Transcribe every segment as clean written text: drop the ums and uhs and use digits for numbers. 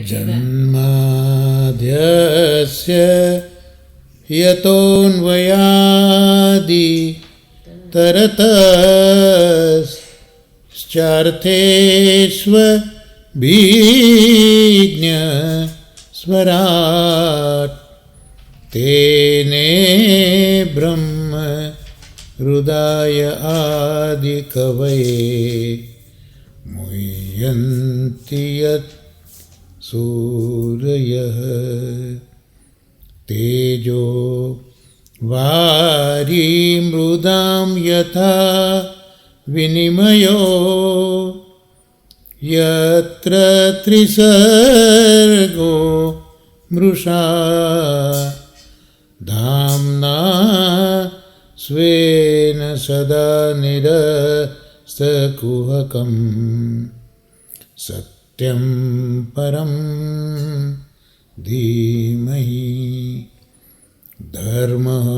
જન્માદ્યસ્ય યતોન્વયાદિ તરતશ્ચાર્થેષ્વભીજ્ઞ સ્વરાટ તેને બ્રહ્મ હૃદય આદિ કવયે મુહ્યન્તિ યત સૂરયઃ તેજો વારી મૃદાં યથા વિનિમયો યત્ર ત્રિસર્ગો મૃષા ધામ્ના સ્વેન સદા નિરસ્તકુહકં સત્યં પરમ ધીમહિ ધર્મઃ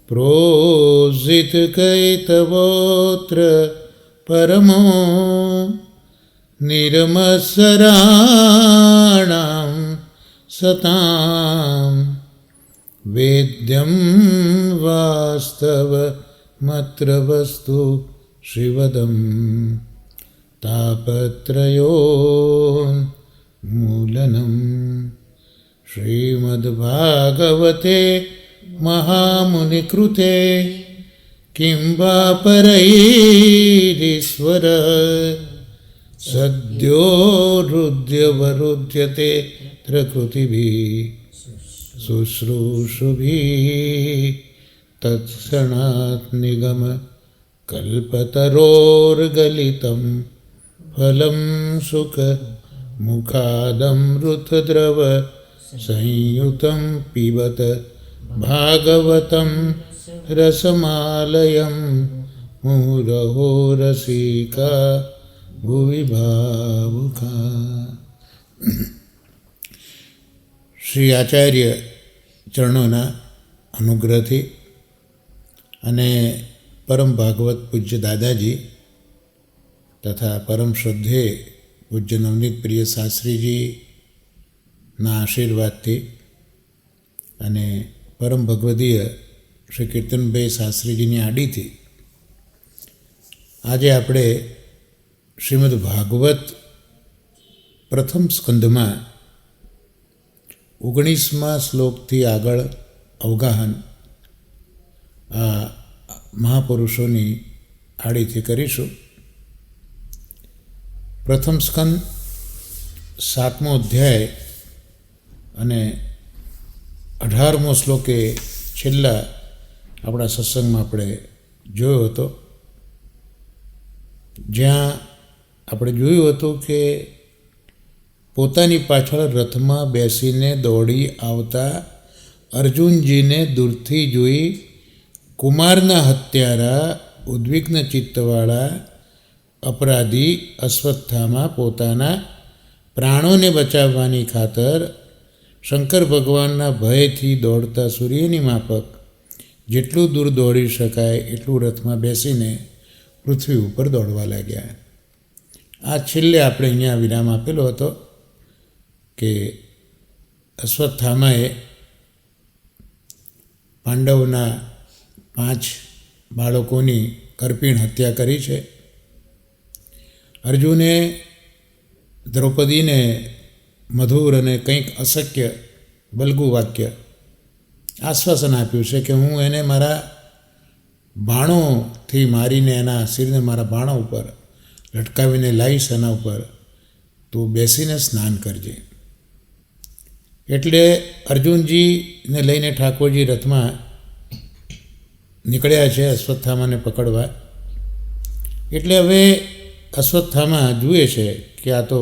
પ્રોષિત કૈતવોત્ર પરમો નિરમત્સરાણાં સતાં વેદ્યં વાસ્તવમત્ર વસ્તુ શ્રીવદં તાપત્રયોન્મૂલનં શ્રીમદ્ભાગવતે મહામુનિકૃતે કિં વા પરૈરીશ્વર સદ્યો હૃદ્યવરુધ્યતે ત્રકૃતિભિः શુશ્રૂષુભિः તત્ક્ષણાत् નિગમ કલ્પતરોર્ગલિतं ફલં સુખ મુખાદમૃતદ્રવ સંયુतं પિબત ભાગવतं રસમાલયં મુરહો રસિકા ભુવિ ભાવુકા. શ્રી આચાર્ય ચરણોના અનુગ્રહથી અને પરમ ભાગવત પૂજ્ય દાદાજી તથા પરમ શ્રદ્ધેય પૂજ્ય નવનીત પ્રિય શાસ્ત્રીજીના આશીર્વાદથી અને પરમ ભગવદીય શ્રી કીર્તનભાઈ શાસ્ત્રીજીની આડીથી આજે આપણે શ્રીમદ ભાગવત પ્રથમ સ્કંધમાં 19મા શ્લોકથી આગળ અવગાહન આ મહાપુરુષોની આડીથી કરીશું. પ્રથમ સ્કંદ 7મો અધ્યાય અને 18મો શ્લોકે છેલ્લા આપણા સત્સંગમાં આપણે જોયો હતો, જ્યાં આપણે જોયું હતું કે પોતાની પાછળ રથમાં બેસીને દોડી આવતા અર્જુનજીને દૂરથી જોઈ કુમારના હત્યારા ઉદ્વિગ્ન ચિત્તવાળા અપરાધી અશ્વત્થામા પોતાના પ્રાણોને બચાવવાની ખાતર શંકર ભગવાનના ભયથી દોડતા સૂર્યની માફક જેટલું દૂર દોડી શકાય એટલું રથમાં બેસીને પૃથ્વી ઉપર દોડવા લાગ્યા. આ છેલ્લે આપણે અહીંયા વિરામ આપેલો હતો કે અશ્વત્થામાએ પાંડવના 5 બાળકોની કરપીણ હત્યા કરી છે. અર્જુને દ્રૌપદીને મધુર અને કંઈક અશક્ય બલગુ વાક્ય આશ્વાસન આપ્યું છે કે હું એને મારા બાણોથી મારીને એના શિરને મારા બાણો ઉપર લટકાવીને લાવીશ, એના ઉપર તું બેસીને સ્નાન કરજે. એટલે અર્જુનજીને લઈને ઠાકોરજી રથમાં નીકળ્યા છે અશ્વત્થામાને પકડવા. એટલે હવે અશ્વત્થામા જુએ છે કે આ તો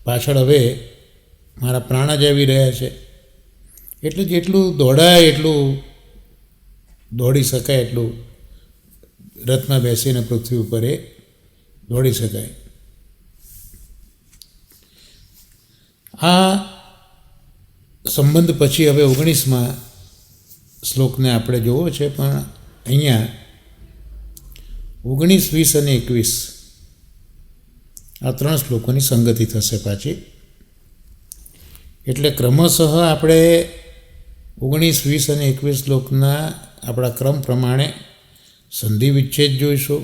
પાછળ હવે મારા પ્રાણ જ આવી રહ્યા છે, એટલે જેટલું દોડાય એટલું દોડી શકાય એટલું રથમાં બેસીને પૃથ્વી ઉપર એ દોડી શકાય. આ સંબંધ પછી હવે 19મા શ્લોકને આપણે જોવો છે, પણ અહીંયા 19, 20 અને 21 આ 3 શ્લોકોની સંગતિ થશે પાછી. એટલે ક્રમશઃ આપણે 19, 20 અને 21 શ્લોકના આપણા ક્રમ પ્રમાણે સંધિ વિચ્છેદ જોઈશું,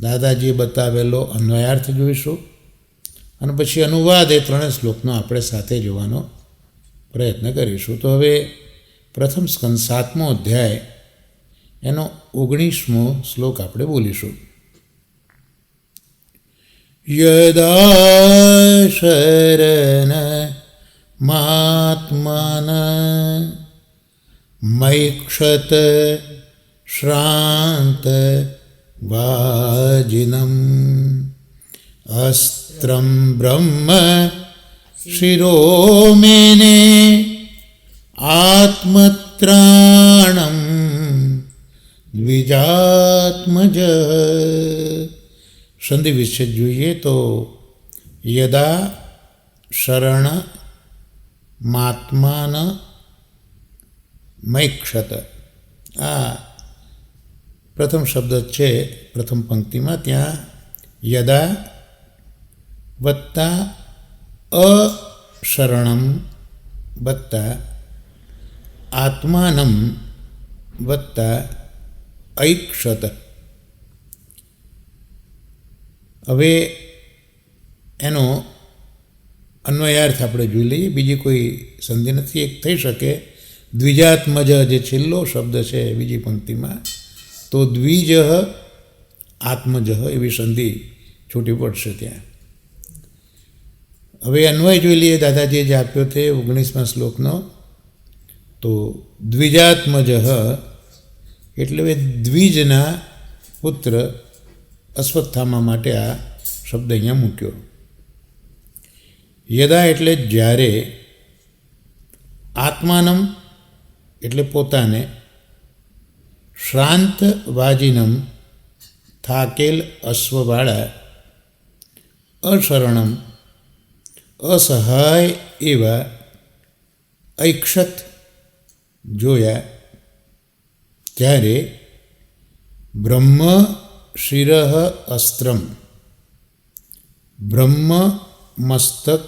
દાદાજીએ બતાવેલો અન્વયાર્થ જોઈશું અને પછી અનુવાદ એ 3 શ્લોકનો આપણે સાથે જોવાનો પ્રયત્ન કરીશું. તો હવે પ્રથમ સ્કંદ 7મો અધ્યાય એનો 19મો શ્લોક આપણે બોલીશું. યદા શરણ મહાત્મન મૈક્ષત શ્રાંત વાજિનમ અસ્ત્રમ બ્રહ્મ શિરોમેને આત્મત્રાણમ દ્વિજાત્મજ. સંધિ વિચ્છેદ જોઈએ તો યદા શરણ મહાત્માન મૈક્ષત, આ પ્રથમ શબ્દ છે પ્રથમ પંક્તિમાં. ત્યાં યદા વત્તા અશરણમ વત્તા આત્માનમ વત્તા ઐક્ષત. હવે એનો અન્વયાર્થ આપણે જોઈ લઈએ. બીજી કોઈ સંધિ નથી. એક થઈ શકે દ્વિજાત્મજ, જે છેલ્લો શબ્દ છે બીજી પંક્તિમાં, તો દ્વિજ આત્મજ એવી સંધિ છૂટી પડશે ત્યાં. હવે અન્વય જોઈ લઈએ દાદાજીએ જે આપ્યો તે 19મા શ્લોકનો. તો દ્વિજાત્મજ એટલે હવે દ્વિજના પુત્ર અશ્વત્થામા માટે આ શબ્દ અહીંયા મૂક્યો. યદા એટલે જ્યારે, આત્માનમ એટલે પોતાને, શ્રાંત વાજિનમ થાકેલ અશ્વવાળા, અશરણમ અસહાય એવા, ઐક્ષત જોયા, ત્યારે બ્રહ્મ શિર અસ્ત્રમ, બ્રહ્મ મસ્તક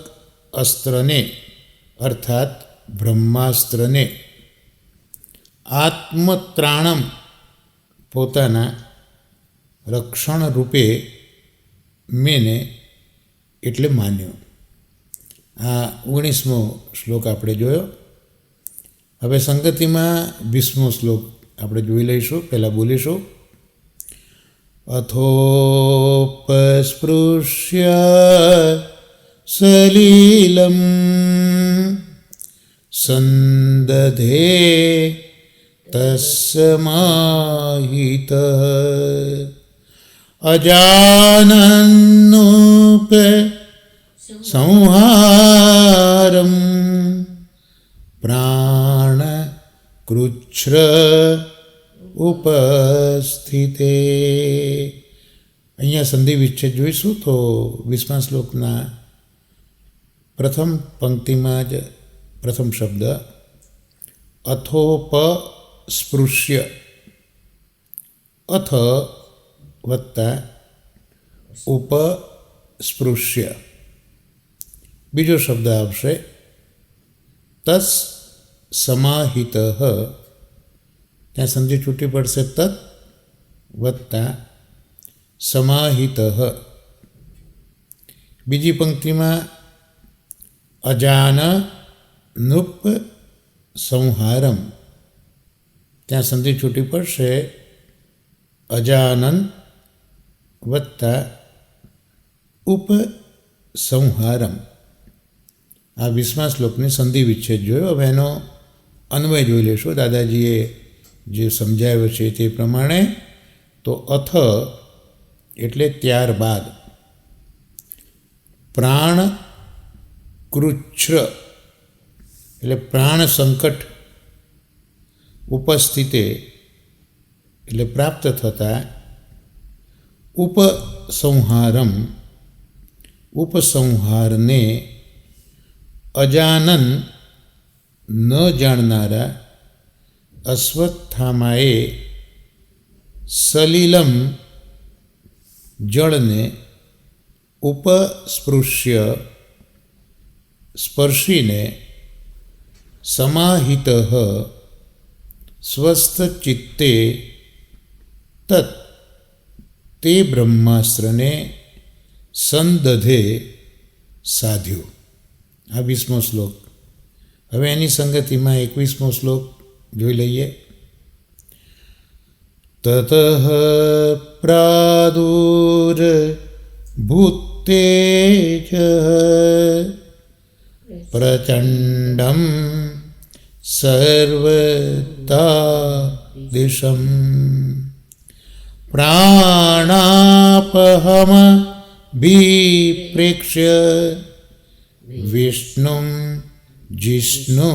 અસ્ત્રને અર્થાત બ્રહ્માસ્ત્રને, આત્મત્રાણમ પોતાના રક્ષણ રૂપે, મેને એટલે માન્યો. આ 19મો શ્લોક આપણે જોયો. હવે સંગતિમાં 20મો શ્લોક આપણે જોઈ લઈશું. પહેલાં બોલીશું. અથોપસ્પૃશ્ય સલીલમ સંદધે તસ્માહિત અજાનન્નુપ સંહારમ પ્રાણ કૃચ્છ્ર ઉપસ્થિતે. અહીંયા સંધિ વિચ્છેદ જોઈશું. તો 20મા શ્લોકના પ્રથમ પંક્તિમાં જ પ્રથમ શબ્દ અથોપસ્પૃશ્ય, અથ વત્તા ઉપસ્પૃશ્ય. બીજો શબ્દ આવશે તસ સમાહિત, ત્યાં સંધિ છૂટી પડશે તત વત્તા સમાહિત. બીજી પંક્તિમાં અજાન નુપ સંહારમ, ત્યાં સંધિ છૂટી પડશે અજાનન વત્તા ઉપસંહારમ. આ 20મા શ્લોકની સંધિ વિચ્છેદ જોયો. હવે એનો અન્વય જોઈ લઈશું દાદાજીએ જે સમજાવ્યો છે તે પ્રમાણે. તો અથ એટલે ત્યારબાદ, પ્રાણ કૃચ્છ્ર એટલે પ્રાણ સંકટ, ઉપસ્થિતે એટલે પ્રાપ્ત થતા, ઉપસંહારમ ઉપસંહારને, અજાનન ન જાણનારા અશ્વત્થામાએ સલીલમ જળને, ઉપસ્પૃશ્ય સ્પર્શીને સમાહિત સ્વસ્થચિત્તે તત તે બ્રહ્માસ્ત્રને સંદધે સાધ્યું. આ 20મો શ્લોક. હવે એની સંગતિમાં 21મો શ્લોક જોઈ લઈએ. તતઃ પ્રાદુર ભૂતેજ પ્રચંડમ સર્વતા પ્રાણાપહમ વિપ્રેક્ષ્ય વિષ્ણું જિષ્ણુરુવાચ.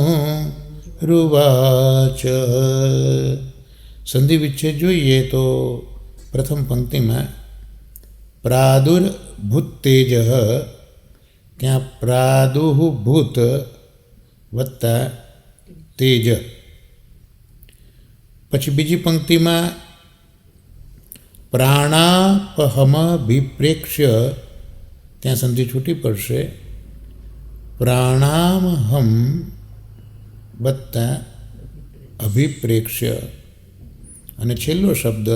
સંધિ વિચ્છેદ જોઈએ તો પ્રથમ પંક્તિમાં પ્રાદુર્ભૂતેજ, ત્યાં પ્રાદુઃ ભૂત વત્તા તેજ. પછી બીજી પંક્તિમાં પ્રાણાપહમ વિપ્રેક્ષ્ય, ત્યાં સંધિ છૂટી પડશે, પ્રાણામહમ વત્તા અભિપ્રેક્ષ્ય. અને છેલ્લો શબ્દ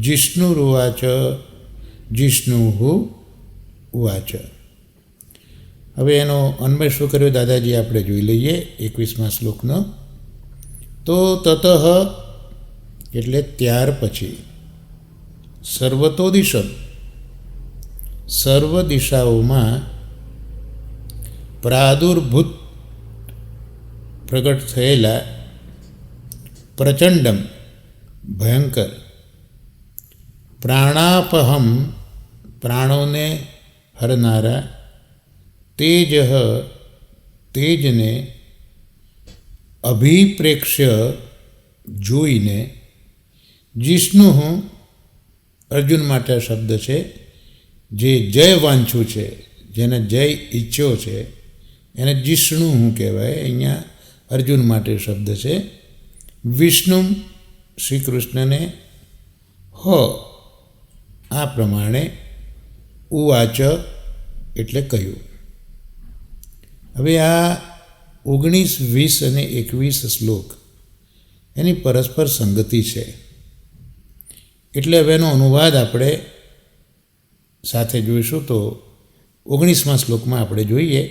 જિષ્ણુરુવાચ, જિષ્ણુ ઉવાચ. હવે એનો અન્વય શું કર્યો દાદાજી આપણે જોઈ લઈએ 21મા શ્લોકનો. તો તતઃ એટલે ત્યાર પછી, સર્વતો દિશમ સર્વ દિશાઓમાં, પ્રાદુર્ભૂત પ્રગટ થયેલા, પ્રચંડમ ભયંકર, પ્રાણાપહમ પ્રાણોને હરનારા, તેજ તેજને, અભિપ્રેક્ષ્ય જોઈને, જિષ્ણુ અર્જુન માટે શબ્દ છે, જે જય વાંછું છે, જેને જય ઈચ્છ્યો છે એને જિષ્ણુ કહેવાય. અહીંયા અર્જુન માટે શબ્દ છે. વિષ્ણુ શ્રી કૃષ્ણને આ પ્રમાણે ઉવાચ એટલે કહ્યું. હવે આ 19, 20 અને 21 શ્લોક એની પરસ્પર સંગતિ છે. એટલે હવે એનો અનુવાદ આપણે સાથે જોઈશું. તો 19મા શ્લોકમાં આપણે જોઈએ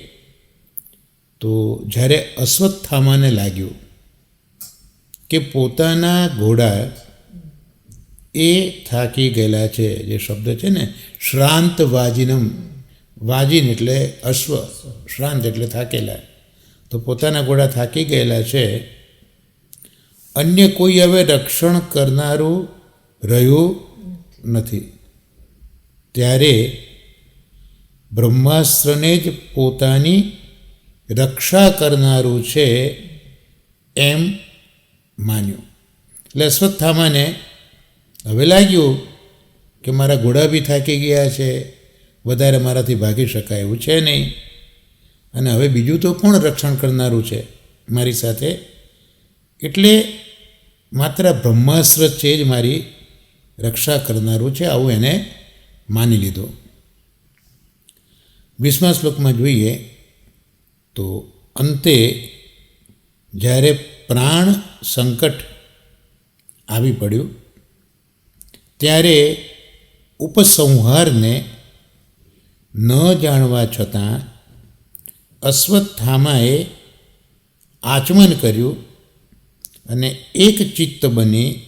તો જ્યારે અશ્વત્થામાને લાગ્યું કે પોતાના ઘોડા એ થાકી ગયેલા છે, જે શબ્દ છે ને શ્રાંત વાજિનમ, વાજિન એટલે અશ્વ, શ્રાંત એટલે થાકેલા, તો પોતાના ઘોડા થાકી ગયેલા છે, અન્ય કોઈ હવે રક્ષણ કરનારું રહ્યું નથી, ત્યારે બ્રહ્માસ્ત્રને જ પોતાની રક્ષા કરનારું છે એમ માન્યું. એટલે અશ્વત્થામાને હવે લાગ્યું કે મારા ઘોડા બી થાકી ગયા છે, વધારે મારાથી ભાગી શકાય એવું છે નહીં, અને હવે બીજું તો કોણ રક્ષણ કરનારું છે મારી સાથે, એટલે માત્ર બ્રહ્માસ્ત્ર છે જ મારી રક્ષા કરનારું છે, આવું એને માની લીધું. 20મા શ્લોકમાં જોઈએ તો અંતે જ્યારે પ્રાણ સંકટ આવી પડ્યું ત્યારે ઉપસંહારને ન જાણવા છતાં અશ્વત્થામાએ આચમન કર્યું અને એક ચિત્ત બની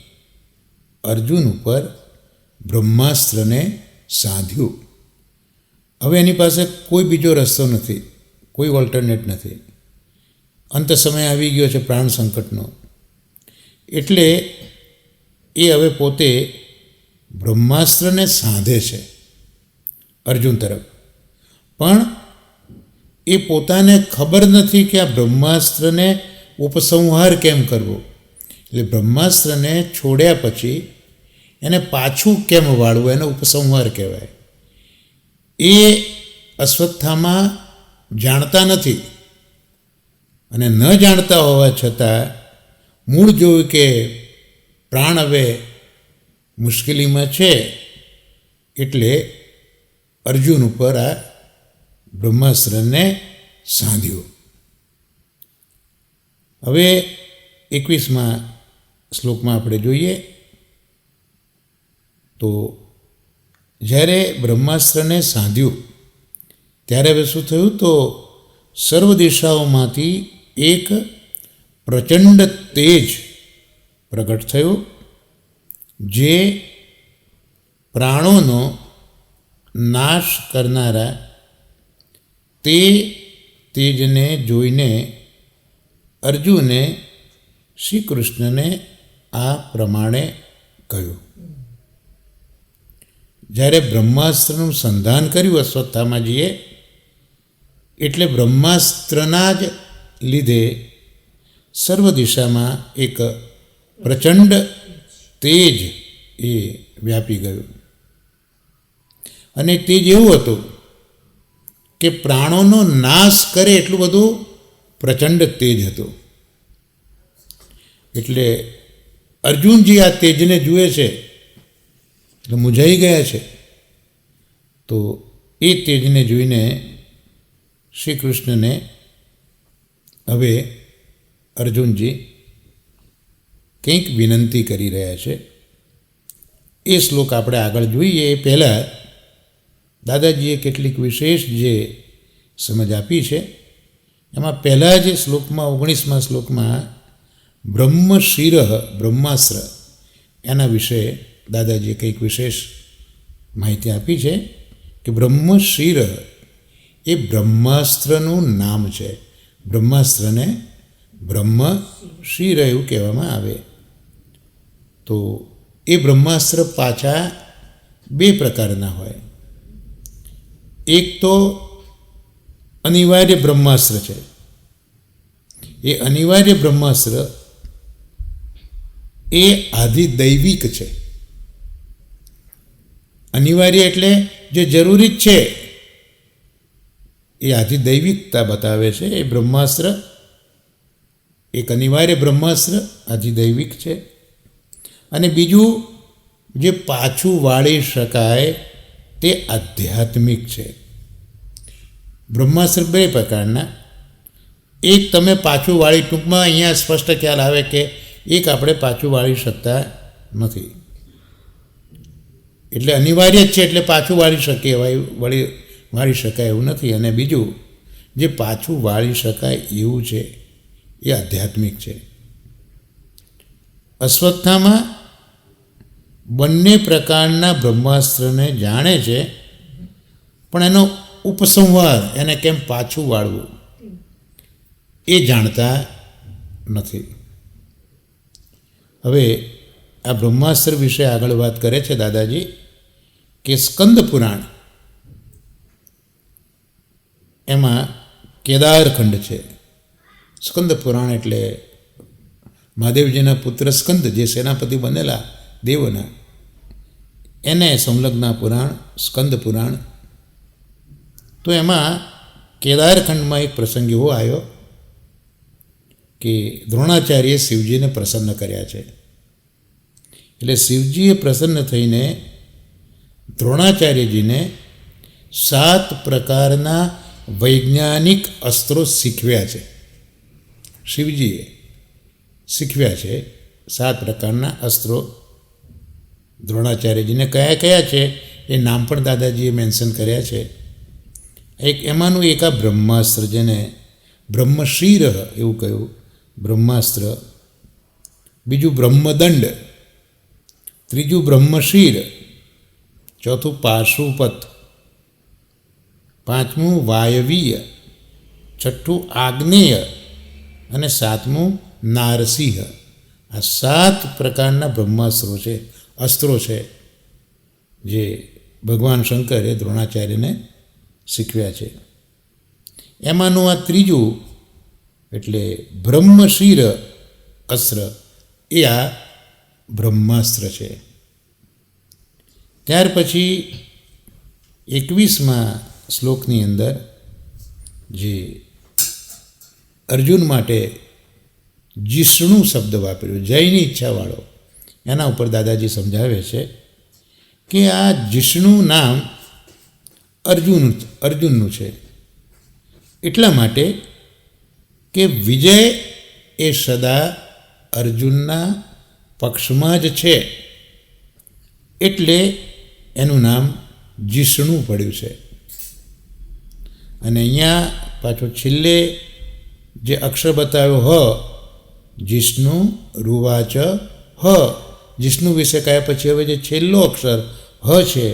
અર્જુન ઉપર બ્રહ્માસ્ત્રને સાધ્યું. હવે એની પાસે કોઈ બીજો રસ્તો નથી, કોઈ ઓલ્ટરનેટ નથી. અંત સમય આવી ગયો છે પ્રાણ સંકટનો, એટલે એ હવે પોતે બ્રહ્માસ્ત્રને સાધે છે અર્જુન તરફ, પણ એ પોતાને ખબર નથી કે આ બ્રહ્માસ્ત્રને ઉપસંહાર કેમ કરવો. એટલે બ્રહ્માસ્ત્રને છોડ્યા પછી એને પાછું કેમ વાળવું, એને ઉપસંહાર કહેવાય. એ અશ્વત્થામા જાણતા નથી, અને ન જાણતા હોવા છતાં મૂળ જોયું કે પ્રાણ હવે મુશ્કેલીમાં છે, એટલે અર્જુન ઉપર આ બ્રહ્માસ્ત્રને સાંધ્યું. હવે 21મા શ્લોકમાં આપણે જોઈએ તો જ્યારે બ્રહ્માસ્ત્રને સાંધ્યું ત્યારે હવે શું થયું તો સર્વ દિશાઓમાંથી એક પ્રચંડ તેજ પ્રગટ થયું, જે પ્રાણોનો નાશ કરનારા તે તેજને જોઈને અર્જુને શ્રી કૃષ્ણને આ પ્રમાણે કહ્યું. જ્યારે બ્રહ્માસ્ત્રનું સંધાન કર્યું અશ્વત્થામાજીએ, એટલે બ્રહ્માસ્ત્રના જ લીધે સર્વ દિશામાં એક પ્રચંડ તેજ એ વ્યાપી ગયું. અને તેજ એવું હતું કે પ્રાણોનો નાશ કરે એટલું બધું પ્રચંડ તેજ હતું. એટલે અર્જુનજી આ તેજને જુએ છે એટલે મૂંઝાઈ ગયા છે. તો એ તેજને જોઈને શ્રી કૃષ્ણને હવે અર્જુનજી કંઈક વિનંતી કરી રહ્યા છે. એ શ્લોક આપણે આગળ જોઈએ એ પહેલાં દાદાજીએ કેટલીક વિશેષ જે સમજ આપી છે એમાં પહેલાં જ શ્લોકમાં 19મા શ્લોકમાં બ્રહ્મશિર બ્રહ્માસ્ત્ર એના વિશે દાદાજીએ કંઈક વિશેષ માહિતી આપી છે કે બ્રહ્મશિર એ બ્રહ્માસ્ત્રનું નામ છે. બ્રહ્માસ્ત્રને બ્રહ્મશિર એવું કહેવામાં આવે. તો એ બ્રહ્માસ્ત્ર પાછા બે પ્રકારના હોય. એક તો અનિવાર્ય બ્રહ્માસ્ત્ર છે. એ અનિવાર્ય બ્રહ્માસ્ત્ર એ આધિદૈવિક છે. અનિવાર્ય એટલે જે જરૂરી જ છે એ આધિદૈવિકતા બતાવે છે. એ બ્રહ્માસ્ત્ર એક અનિવાર્ય બ્રહ્માસ્ત્ર આધિદૈવિક છે. અને બીજું જે પાછું વાળી શકાય તે આધ્યાત્મિક છે. બ્રહ્માસ્ત્ર બે પ્રકારના. એક તમે પાછું વાળી, ટૂંકમાં અહીંયા સ્પષ્ટ ખ્યાલ આવે કે એક આપણે પાછું વાળી શકતા નથી, એટલે અનિવાર્ય જ છે, એટલે પાછું વાળી શકીએ વાળી શકાય એવું નથી. અને બીજું જે પાછું વાળી શકાય એવું છે એ આધ્યાત્મિક છે. અશ્વત્થામા બંને પ્રકારના બ્રહ્માસ્ત્રને જાણે છે, પણ એનો ઉપસંહાર, એને કેમ પાછું વાળવું એ જાણતા નથી. હવે આ બ્રહ્માસ્ત્ર વિશે આગળ વાત કરે છે દાદાજી કે સ્કંદ પુરાણ એમાં કેદારખંડ છે. સ્કંદ પુરાણ એટલે મહાદેવજીના પુત્ર સ્કંદ જે સેનાપતિ બનેલા દેવના, એને સંલગ્ન પુરાણ સ્કંદ પુરાણ. તો એમાં કેદારખંડમાં એક પ્રસંગ એવો આવ્યો કે દ્રોણાચાર્યે શિવજીને પ્રસન્ન કર્યા છે. એટલે શિવજીએ પ્રસન્ન થઈને દ્રોણાચાર્યજીને 7 પ્રકારના વૈજ્ઞાનિક અસ્ત્રો શીખવ્યા છે. શિવજીએ શીખવ્યા છે 7 પ્રકારના અસ્ત્રો દ્રોણાચાર્યજીને. કયા કયા છે એ નામ પણ દાદાજીએ મેન્શન કર્યા છે. એમાંનું એક આ બ્રહ્માસ્ત્ર, જેને બ્રહ્મશિર એવું કહ્યું, બ્રહ્માસ્ત્ર. બીજું બ્રહ્મદંડ, ત્રીજું બ્રહ્મશિર, ચોથું પાશુપત, પાંચમું વાયવીય, છઠ્ઠું આગ્નેય અને 7મું નારસિંહ. આ 7 પ્રકારના બ્રહ્માસ્ત્રો છે, અસ્ત્રો છે, જે ભગવાન શંકરે દ્રોણાચાર્યને શીખવ્યા છે. એમાંનું આ ત્રીજું એટલે બ્રહ્મશિર અસ્ત્ર એ આ બ્રહ્માસ્ત્ર છે. ત્યાર પછી 21મા શ્લોકની અંદર જે અર્જુન માટે જિષ્ણુ શબ્દ વાપર્યો, જયની ઈચ્છાવાળો, એના ઉપર દાદાજી સમજાવે છે કે આ જિષ્ણુ નામ અર્જુનનું છે. એટલા માટે કે વિજય એ સદા અર્જુનના પક્ષમાં જ છે, એટલે એનું નામ જિષ્ણુ પડ્યું છે. અને અહીંયા પાછો છેલ્લે જે અક્ષર બતાવ્યો હ, જિષ્ણુ રૂવાચ હ, જિષ્ણુ વિશે કહ્યા પછી હવે જે છેલ્લો અક્ષર હ છે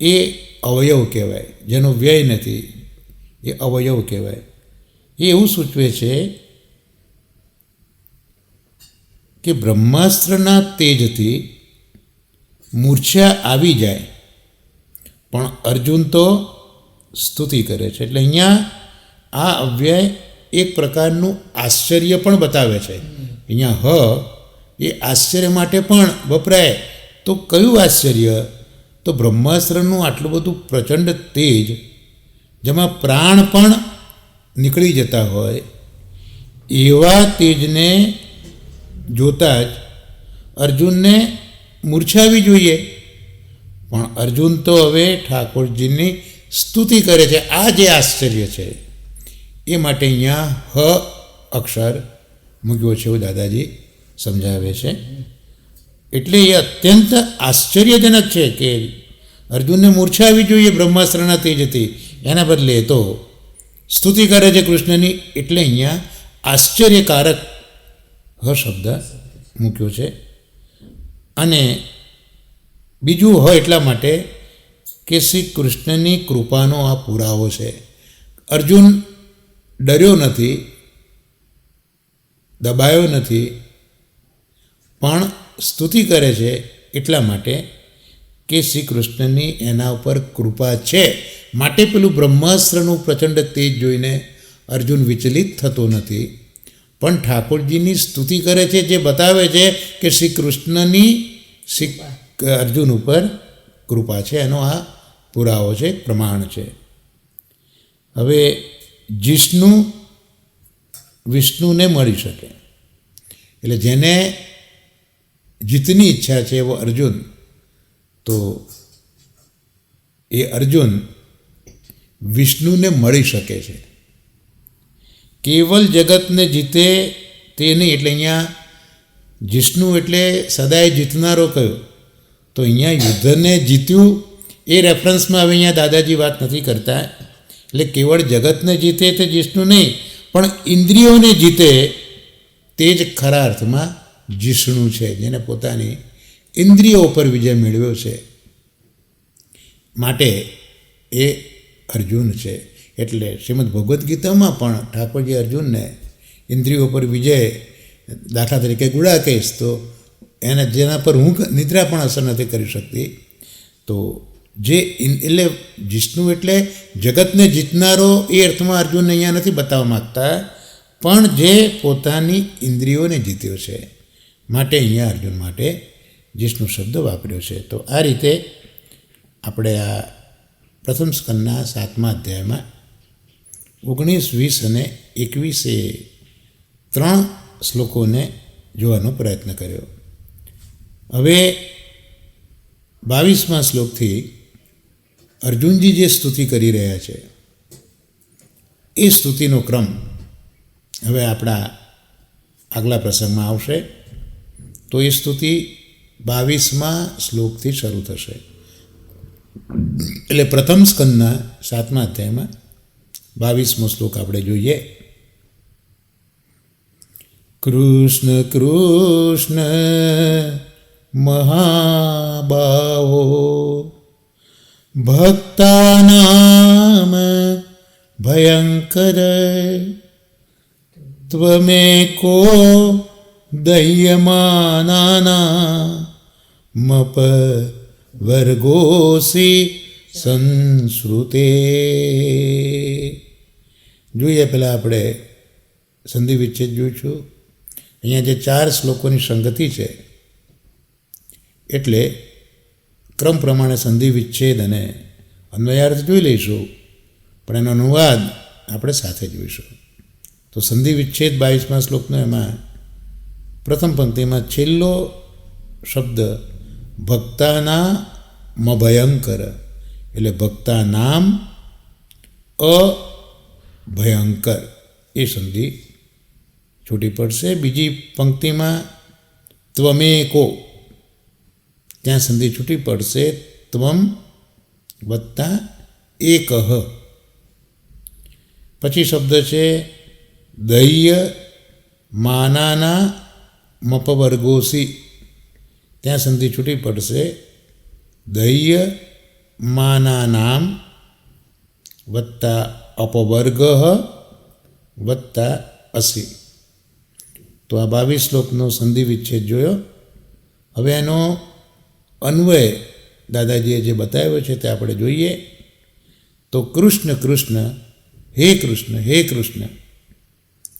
એ અવયવ કહેવાય, જેનો વ્યય નથી, એ અવયવ કહેવાય. એ એવું સૂચવે છે કે બ્રહ્માસ્ત્રના તેજથી મૂર્છા આવી જાય, પણ અર્જુન તો સ્તુતિ કરે છે. એટલે અહીંયા આ અવ્યય એક પ્રકારનું આશ્ચર્ય પણ બતાવે છે. અહીંયા હ એ આશ્ચર્ય માટે પણ વપરાય. તો કયું આશ્ચર્ય? તો બ્રહ્માસ્ત્રનું આટલું બધું પ્રચંડ તેજ, જેમાં પ્રાણ પણ નીકળી જતા હોય, એવા તેજને જોતાં જ અર્જુનને મૂર્છા આવી જોઈએ, પણ અર્જુન તો હવે ઠાકોરજીની સ્તુતિ કરે છે. આ જે આશ્ચર્ય છે એ માટે અહીંયા હ અક્ષર મૂક્યો છે, એવું દાદાજી સમજાવે છે. એટલે એ અત્યંત આશ્ચર્યજનક છે કે અર્જુનને મૂર્છા આવી જોઈએ બ્રહ્માસ્ત્રના તેજથી, એના બદલે તો સ્તુતિ કરે છે કૃષ્ણની. એટલે અહીંયા આશ્ચર્યકારક હ શબ્દ મૂક્યો છે. અને બીજું હ એટલા માટે કે શ્રી કૃષ્ણની કૃપાનો આ પુરાવો છે. અર્જુન ડર્યો નથી, દબાયો નથી, પણ સ્તુતિ કરે છે એટલા માટે કે શ્રી કૃષ્ણની એના ઉપર કૃપા છે. માટે પેલું બ્રહ્માસ્ત્રનું પ્રચંડ તેજ જોઈને અર્જુન વિચલિત થતો નથી, પણ ઠાકોરજીની સ્તુતિ કરે છે, જે બતાવે છે કે શ્રી કૃષ્ણની અર્જુન ઉપર કૃપા છે. એનો આ પુરાવો છે, પ્રમાણ છે. હવે જિષ્ણુ વિષ્ણુને મળી શકે, એટલે જેને જીતની ઈચ્છા છે એવો અર્જુન, તો એ અર્જુન વિષ્ણુને મળી શકે છે. કેવલ જગતને જીતે તે નહીં. એટલે અહીંયા જિષ્ણુ એટલે સદાય જીતનારો કયો? તો અહીંયા યુદ્ધને જીત્યું એ રેફરન્સમાં હવે અહીંયા દાદાજી વાત નથી કરતા. એટલે કેવળ જગતને જીતે તે જિષ્ણુ નહીં, પણ ઇન્દ્રિયોને જીતે તે જ ખરા અર્થમાં જિષ્ણુ છે, જેને પોતાની ઇન્દ્રિયો ઉપર વિજય મેળવ્યો છે, માટે એ અર્જુન છે. એટલે શ્રીમદ ભગવદ્ ગીતામાં પણ ઠાકોરજી અર્જુનને ઇન્દ્રિયો પર વિજય, દાખલા તરીકે ગુડાકેશ, તો એને જેના પર ઊંઘ નિદ્રા પણ અસર નથી કરી શકતી. તો જે એટલે જિષ્ણુ એટલે જગતને જીતનારો એ અર્થમાં અર્જુનને અહીંયા નથી બતાવવા માગતા, પણ જે પોતાની ઇન્દ્રિયોને જીત્યો છે, માટે અહીંયા અર્જુન માટે જિષ્ણુ શબ્દ વાપર્યો છે. તો આ રીતે આપણે આ પ્રથમ સ્કંદના 7મા અધ્યાયમાં 19, 20 અને 21 3 શ્લોકોને જોવાનો પ્રયત્ન કર્યો. હવે 22મા શ્લોકથી અર્જુનજી જે સ્તુતિ કરી રહ્યા છે એ સ્તુતિનો ક્રમ હવે આપણા આગલા પ્રસંગમાં આવશે. તો એ સ્તુતિ 22મા શ્લોકથી શરૂ થશે. એટલે પ્રથમ સ્કંદના 7મા અધ્યાયમાં 22મો શ્લોક આપણે જોઈએ. કૃષ્ણ કૃષ્ણ મહાબાહો ભક્તાનામ ભયંકર ત્વમેકો દહ્યમાનાના મપ વર્ગોસી સંશ્રુતે. જોઈએ પહેલાં આપણે સંધિ વિચ્છેદ જોઈશું. અહીંયા જે 4 શ્લોકોની સંગતિ છે, એટલે ક્રમ પ્રમાણે સંધિ વિચ્છેદ અને અન્વયાર્થ જોઈ લઈશું, પણ એનો અનુવાદ આપણે સાથે જોઈશું. તો સંધિ વિચ્છેદ 22મા શ્લોકનો એમાં પ્રથમ પંક્તિમાં છેલ્લો શબ્દ ભક્તાના મભયંકર, એટલે ભક્તા નામ ભયંકર એ સંધિ છૂટી પડશે. બીજી પંક્તિમાં ત્વમેકો, ત્યાં સંધિ છૂટી પડશે ત્વમ વત્તા એકહ. પછી શબ્દ છે દહ્ય માનાના મપવર્ગોસી, ત્યાં સંધિ છૂટી પડશે દહ્ય માનાનામ વત્તા અપવર્ગ વત્તા અસી. તો આ 22 શ્લોકનો સંધિ વિચ્છેદ જોયો. હવે એનો અન્વય દાદાજીએ જે બતાવ્યો છે તે આપણે જોઈએ. તો કૃષ્ણ કૃષ્ણ, હે કૃષ્ણ, હે કૃષ્ણ,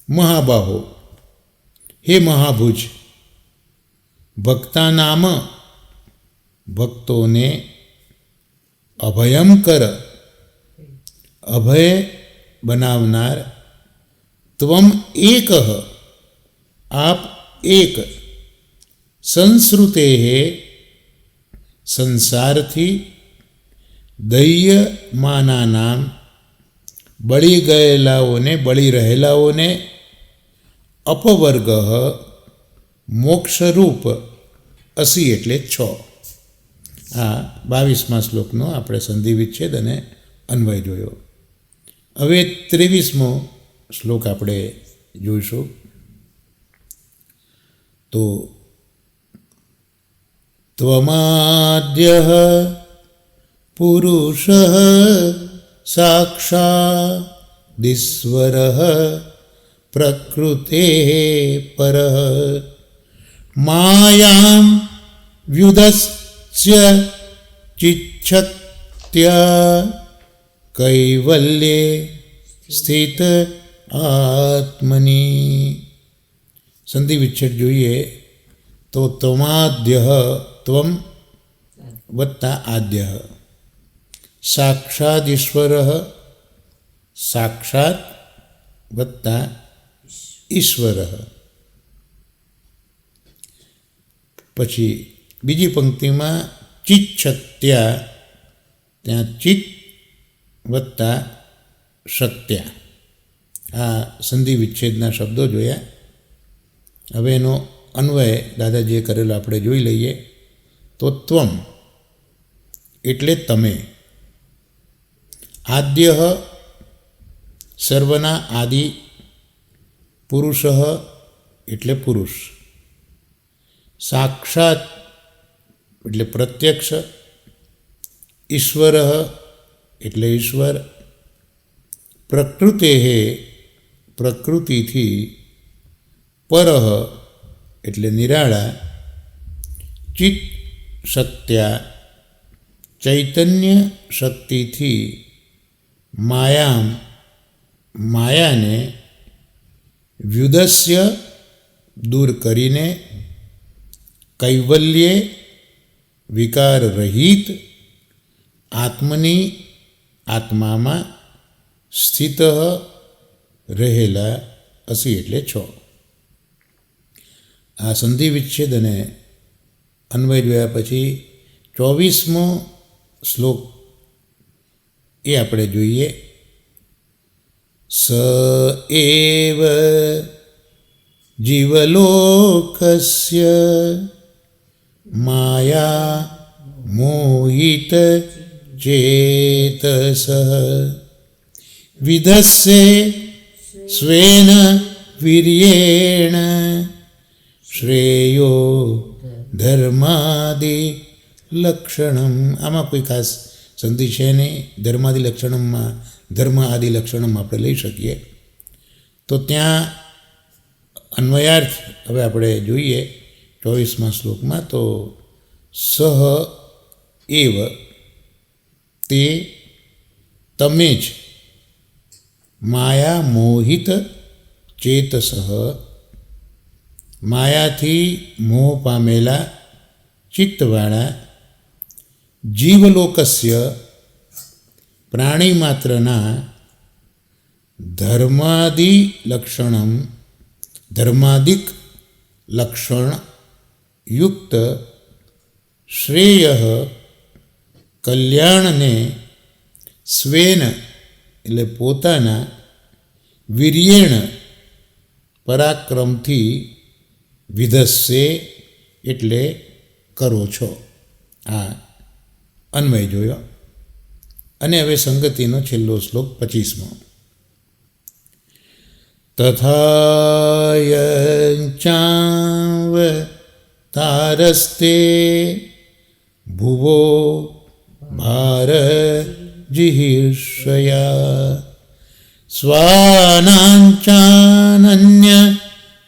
મહાબાહો, હે મહાભુજ, ભક્તાનામ, ભક્તોને અભયમ કર, અભય બનાવનાર, ત્વમ એકહ, આપ એક, સંસ્રુતે, સંસારથી, દૈયમાના નામ, બળી ગયેલાઓને, બળી રહેલાઓને, અપવર્ગ, મોક્ષરૂપ, અસી એટલે 6. આ 22મા શ્લોકનો આપણે સંધિ વિચ્છેદ અને અન્વય જોયો. હવે 23મો શ્લોક આપણે જોઈશું. તો ત્વમાદ્યઃ પુરુષઃ સાક્ષાદીશ્વરઃ પ્રકૃતેઃ પરઃ માયાં વ્યુદસ્ય ચિચ્છત્યા કૈવલ્યે સ્થિત આત્મની. સંધિ વિચ્છેદ જોઈએ તો ત્વમાદ્યઃ, ત્વમ વત્તા આદ્યઃ, સાક્ષાદ ઈશ્વરઃ, સાક્ષાત વત્તા ઈશ્વરઃ. પછી બીજી પંક્તિમાં ચિચ્છત્યા, ત્યાં ચિત્ત વત્તા સત્યા. આ સંધિ વિચ્છેદના શબ્દો જોયા. હવે એનો અન્વય દાદાજીએ કરેલો આપણે જોઈ લઈએ. તો ત્વમ એટલે તમે, આદ્ય સર્વના આદિ, પુરુષ એટલે પુરુષ, સાક્ષાત એટલે પ્રત્યક્ષ, ઈશ્વર એટલે ઈશ્વર, પ્રકૃતે પ્રકૃતિથી, પરઃ એટલે નિરાળા, ચિત્ત સત્યા ચૈતન્ય શક્તિથી, માયામ માયાને, વ્યુદસ્ય દૂર કરીને, કૈવલ્યે વિકાર રહિત, આત્મની આત્મામાં, સ્થિત રહેલા, અસી એટલે 6. આ સંધિ વિચ્છેદ અને અન્વય જોયા પછી 24મો શ્લોક એ આપણે જોઈએ. સ એવ જીવલોકસ્ય માયા મોહિત ચેતસ વિધસ્સે સ્વેન વીર્યેણ શ્રેયો ધર્માદિ લક્ષણમ. આમાં કોઈ ખાસ સંધિ છે નહીં. ધર્માદિ લક્ષણમમાં, ધર્મ આદિ લક્ષણમ આપણે લઈ શકીએ. તો ત્યાં અન્વયાર્થ હવે આપણે જોઈએ 24મા શ્લોકમાં. તો સહ એવ તે તમે જ, માયા મોહિત ચેતસ માયાથી મોહ પામેલા ચિત્તવાળા, જીવલોકસ્ય પ્રાણી માત્રના, ધર્માદિ લક્ષણમ ધર્માદિક લક્ષણ યુક્ત, શ્રેય કલ્યાણને, સ્વેન એટલે પોતાના, વીર્યેણ પરાક્રમથી વિધસ્સે એટલે કરો છો. આ અન્વય જોયો. અને હવે સંગતિનો છેલ્લો શ્લોક 25મો. તથાયંચાવ તારસ્તે ભુવો ભાર જિહિર્ષયા સ્વાનાંચાનન્ય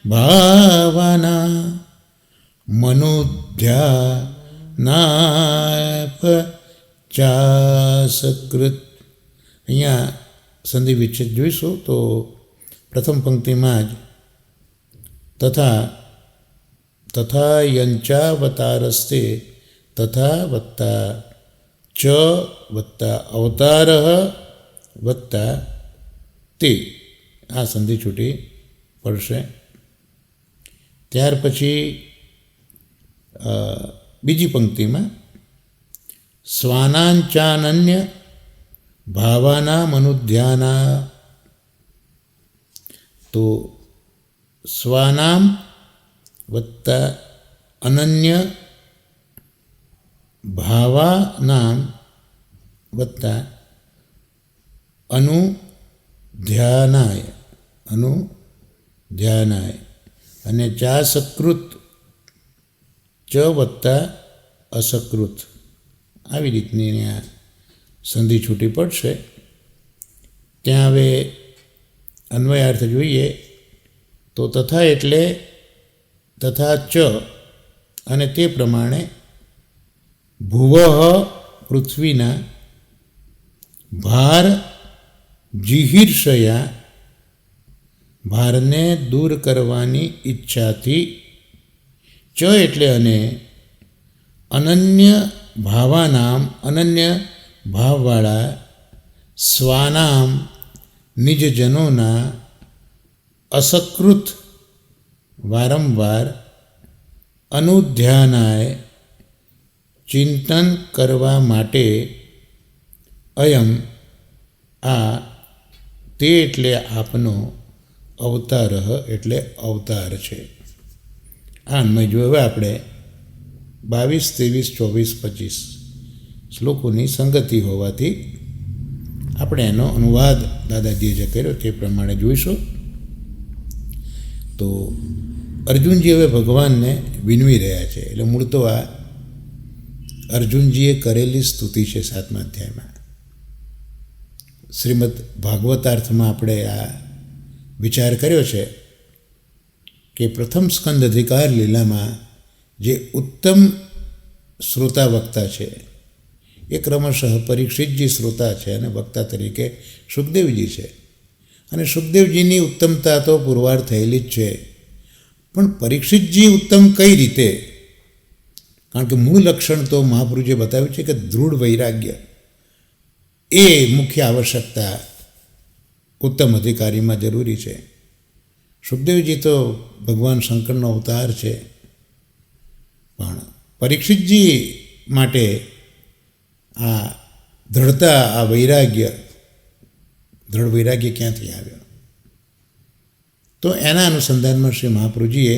ભાવના મનુધ્યાનાપ ચાસકૃત. અહીંયા સંધિ વિચ્છેદ જોઈશું તો પ્રથમ પંક્તિમાં જ તથા યંચાવતારસ્તે તથા વત્તા ચ વત્તા અવતાર વત્તા તે આ સંધિ છૂટી પડશે. ત્યાર પછી બીજી પંક્તિમાં સ્વાનાંચાનન્ય ભાવાના મનુધ્યાના, તો સ્વાનામ વત્તા અનન્ય ભાવાનામ વત્તા અનુધ્યાનાય અને ચા સકૃત ચ વત્તા અસકૃત, આવી રીતની આ સંધિ છૂટી પડશે. ત્યાં હવે અન્વયાર્થ જોઈએ તો તથા એટલે તથા ચ અને તે પ્રમાણે ભુવઃ પૃથ્વીના ભાર જિહિર્ષયા ભારને દૂર કરવાની ઈચ્છાથી ચ એટલે અને અનન્ય ભાવાનામ અનન્ય ભાવવાળા સ્વાનામ નિજજનોના અસકૃત વારંવાર અનુધ્યાનાય ચિંતન કરવા માટે અયમ આ તે એટલે આપનો અવતાર એટલે અવતાર છે. આ અન્વય જો હવે આપણે 22, 23, 24, 25 શ્લોકોની સંગતિ હોવાથી આપણે એનો અનુવાદ દાદાજીએ જે કર્યો તે પ્રમાણે જોઈશું. તો અર્જુનજી હવે ભગવાનને વિનવી રહ્યા છે. એટલે મૂળ તો આ અર્જુનજીએ કરેલી સ્તુતિ છે 7મા અધ્યાયમાં. શ્રીમદ ભાગવતાર્થમાં આપણે આ વિચાર કર્યો છે કે પ્રથમ સ્કંદ અધિકાર લીલામાં જે ઉત્તમ શ્રોતા વક્તા છે એ ક્રમશઃ પરીક્ષિતજી શ્રોતા છે અને વક્તા તરીકે સુખદેવજી છે. અને સુખદેવજીની ઉત્તમતા તો પુરવાર થયેલી જ છે, પણ પરીક્ષિતજી ઉત્તમ કઈ રીતે? કારણ કે મૂળ લક્ષણ તો મહાપુરુષે બતાવ્યું છે કે દૃઢ વૈરાગ્ય એ મુખ્ય આવશ્યકતા ઉત્તમ અધિકારીમાં જરૂરી છે. સુખદેવજી તો ભગવાન શંકરનો અવતાર છે, પણ પરીક્ષિતજી માટે આ દૃઢતા, આ વૈરાગ્ય, દૃઢ વૈરાગ્ય ક્યાંથી આવ્યો? તો એના અનુસંધાનમાં શ્રી મહાપ્રભુજીએ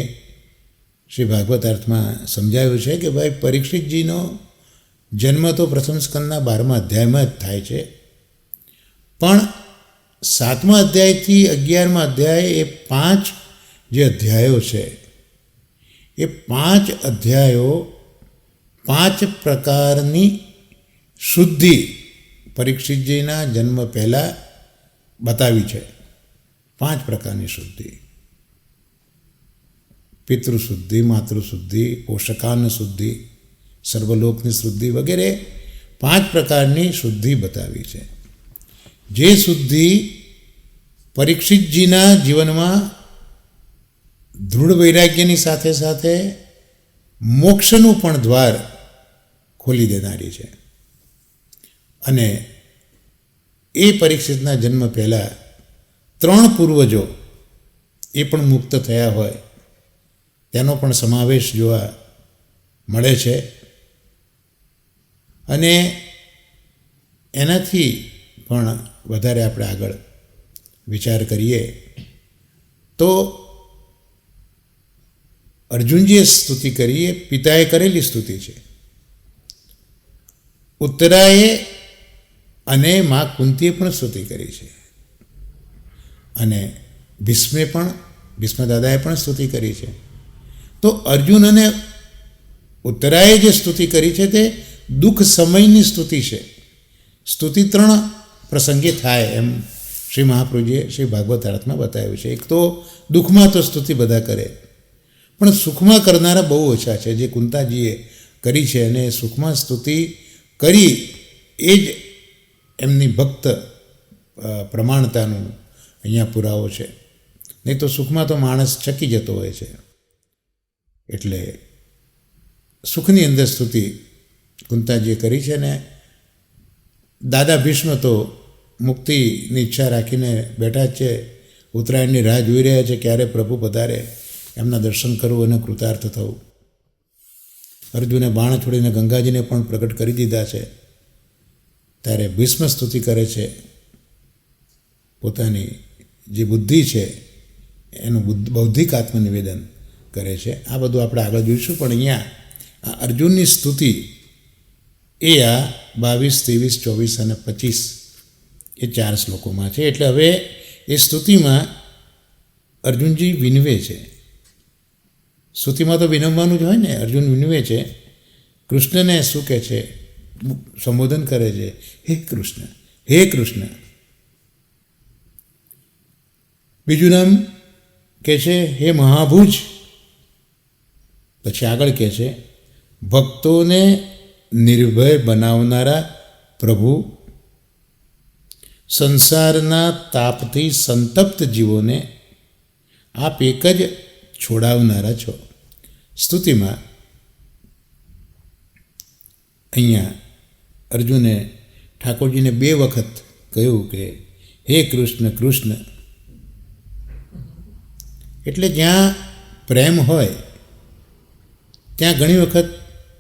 શ્રી ભાગવતાર્થમાં સમજાવ્યું છે કે ભાઈ પરીક્ષિતજીનો જન્મ તો પ્રથમ સ્કંદના 12મા અધ્યાયમાં જ થાય છે, પણ 7મા અધ્યાયથી 11મા અધ્યાય એ 5 જે અધ્યાયો છે એ 5 અધ્યાયો 5 પ્રકારની શુદ્ધિ પરીક્ષિતજીના જન્મ પહેલાં બતાવી છે. 5 પ્રકારની શુદ્ધિ: પિતૃશુદ્ધિ, માતૃશુદ્ધિ, પોષકાન્ન શુદ્ધિ, સર્વલોકની શુદ્ધિ વગેરે 5 પ્રકારની શુદ્ધિ બતાવી છે. જે શુદ્ધિ પરીક્ષિતજીના જીવનમાં દૃઢ વૈરાગ્યની સાથે સાથે મોક્ષનું પણ દ્વાર ખોલી દેનારી છે. અને એ પરીક્ષિતના જન્મ પહેલાં 3 પૂર્વજો એ પણ મુક્ત થયા હોય તેનો પણ સમાવેશ જોવા મળે છે. અને એનાથી પણ વધારે આપણે આગળ વિચાર કરીએ તો અર્જુનજીએ સ્તુતિ કરી એ પિતાએ કરેલી સ્તુતિ છે. ઉત્તરાએ અને મા કુંતીએ પણ સ્તુતિ કરી છે, અને ભીષ્મ દાદાએ પણ સ્તુતિ કરી છે. તો અર્જુન અને ઉત્તરાએ જે સ્તુતિ કરી છે તે દુઃખ સમયની સ્તુતિ છે. સ્તુતિ 3 પ્રસંગે થાય એમ શ્રી મહાપ્રભુજીએ શ્રી ભાગવત આરતમાં બતાવ્યું છે. એક તો દુઃખમાં તો સ્તુતિ બધા કરે, પણ સુખમાં કરનારા બહુ ઓછા છે, જે કુંતાજીએ કરી છે. અને સુખમાં સ્તુતિ કરી એ જ એમની ભક્ત પ્રમાણતાનું અહીંયા પુરાવો છે. નહીં તો સુખમાં તો માણસ ચકી જતો હોય છે. એટલે સુખની અંદર સ્તુતિ કુંતાજીએ કરી છે. ને દાદા ભીષ્મ તો મુક્તિની ઈચ્છા રાખીને બેઠા જ છે. ઉત્તરાયણની રાહ જોઈ રહ્યા છે, ક્યારે પ્રભુ પધારે, એમના દર્શન કરવું અને કૃતાર્થ થવું. અર્જુને બાણ છોડીને ગંગાજીને પણ પ્રગટ કરી દીધા છે. ત્યારે ભીષ્મ સ્તુતિ કરે છે, પોતાની જે બુદ્ધિ છે એનું બૌદ્ધિક આત્મનિવેદન કરે છે. આ બધું આપણે આગળ જોઈશું, પણ અહીંયા આ અર્જુનની સ્તુતિ એ આ 22, 23, 24 અને 25 એ 4 શ્લોકોમાં છે. એટલે હવે એ સ્તુતિમાં અર્જુનજી વિનવે છે. સ્તુતિમાં તો વિનવવાનું જ હોય ને. અર્જુન વિનવે છે. કૃષ્ણને શું કહે છે? સંબોધન કરે છે, હે કૃષ્ણ, હે કૃષ્ણ. બીજું નામ કહે છે હે મહાભુજ. પછી આગળ કહે છે ભક્તોને નિર્ભય બનાવનારા પ્રભુ, સંસારના તાપથી સંતપ્ત જીવોને આપ એક જ છોડાવનારા છો. સ્તુતિમાં અહીંયા અર્જુને ઠાકોરજીને 2 વખત કહ્યું કે હે કૃષ્ણ કૃષ્ણ. એટલે જ્યાં પ્રેમ હોય ત્યાં ઘણી વખત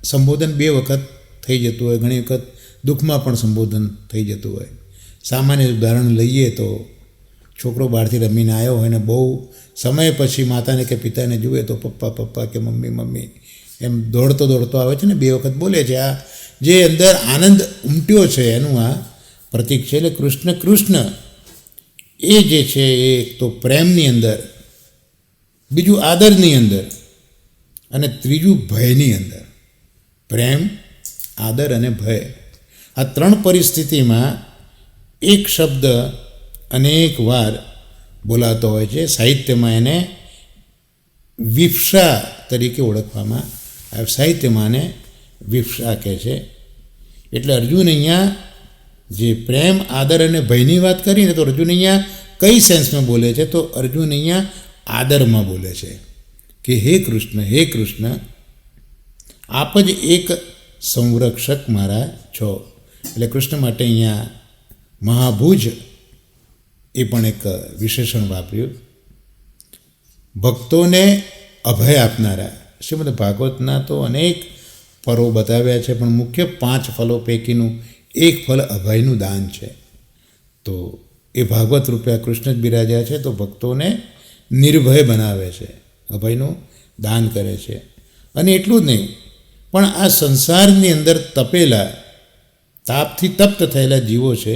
સંબોધન 2 વખત થઈ જતું હોય, ઘણી વખત દુઃખમાં પણ સંબોધન થઈ જતું હોય. સામાન્ય ઉદાહરણ લઈએ તો છોકરો બહારથી રમીને આવ્યો હોય ને બહુ સમય પછી માતાને કે પિતાને જુએ તો પપ્પા પપ્પા કે મમ્મી મમ્મી એમ દોડતો આવે છે ને, 2 વખત બોલે છે. આ જે અંદર આનંદ ઉમટ્યો છે એનું આ પ્રતીક છે. એટલે કૃષ્ણ કૃષ્ણ એ જે છે એ એક તો પ્રેમની અંદર, બીજું આદરની અંદર, અને ત્રીજું ભયની અંદર. પ્રેમ, આદર અને ભય, આ 3 પરિસ્થિતિમાં એક શબ્દ અનેક વાર બોલાતો હોય છે. સાહિત્યમાં એને વિપ્સા તરીકે ઓળખવામાં આવે. સાહિત્યમાં એને વિપ્સા કહે છે. એટલે અર્જુન અહીંયા જે પ્રેમ, આદર અને ભયની વાત કરીને તો અર્જુન અહીંયા કઈ સેન્સમાં બોલે છે? તો અર્જુન અહીંયા આદરમાં બોલે છે કે હે કૃષ્ણ, આપ જ એક સંરક્ષક મારા છો. એટલે કૃષ્ણ માટે અહીંયા મહાભુજ એ પણ એક વિશેષણ વાપર્યું. ભક્તોને અભય આપનારા. શ્રીમદ ભાગવતના તો અનેક ફળો બતાવ્યા છે, પણ મુખ્ય 5 ફળો પૈકીનું એક ફળ અભયનું દાન છે. તો એ ભાગવત રૂપિયા કૃષ્ણ જ બિરાજ્યા છે. તો ભક્તોને નિર્ભય બનાવે છે, અભયનું દાન કરે છે. અને એટલું જ નહીં, પણ આ સંસારની અંદર તપેલા, તાપથી તપ્ત થયેલા જીવો છે,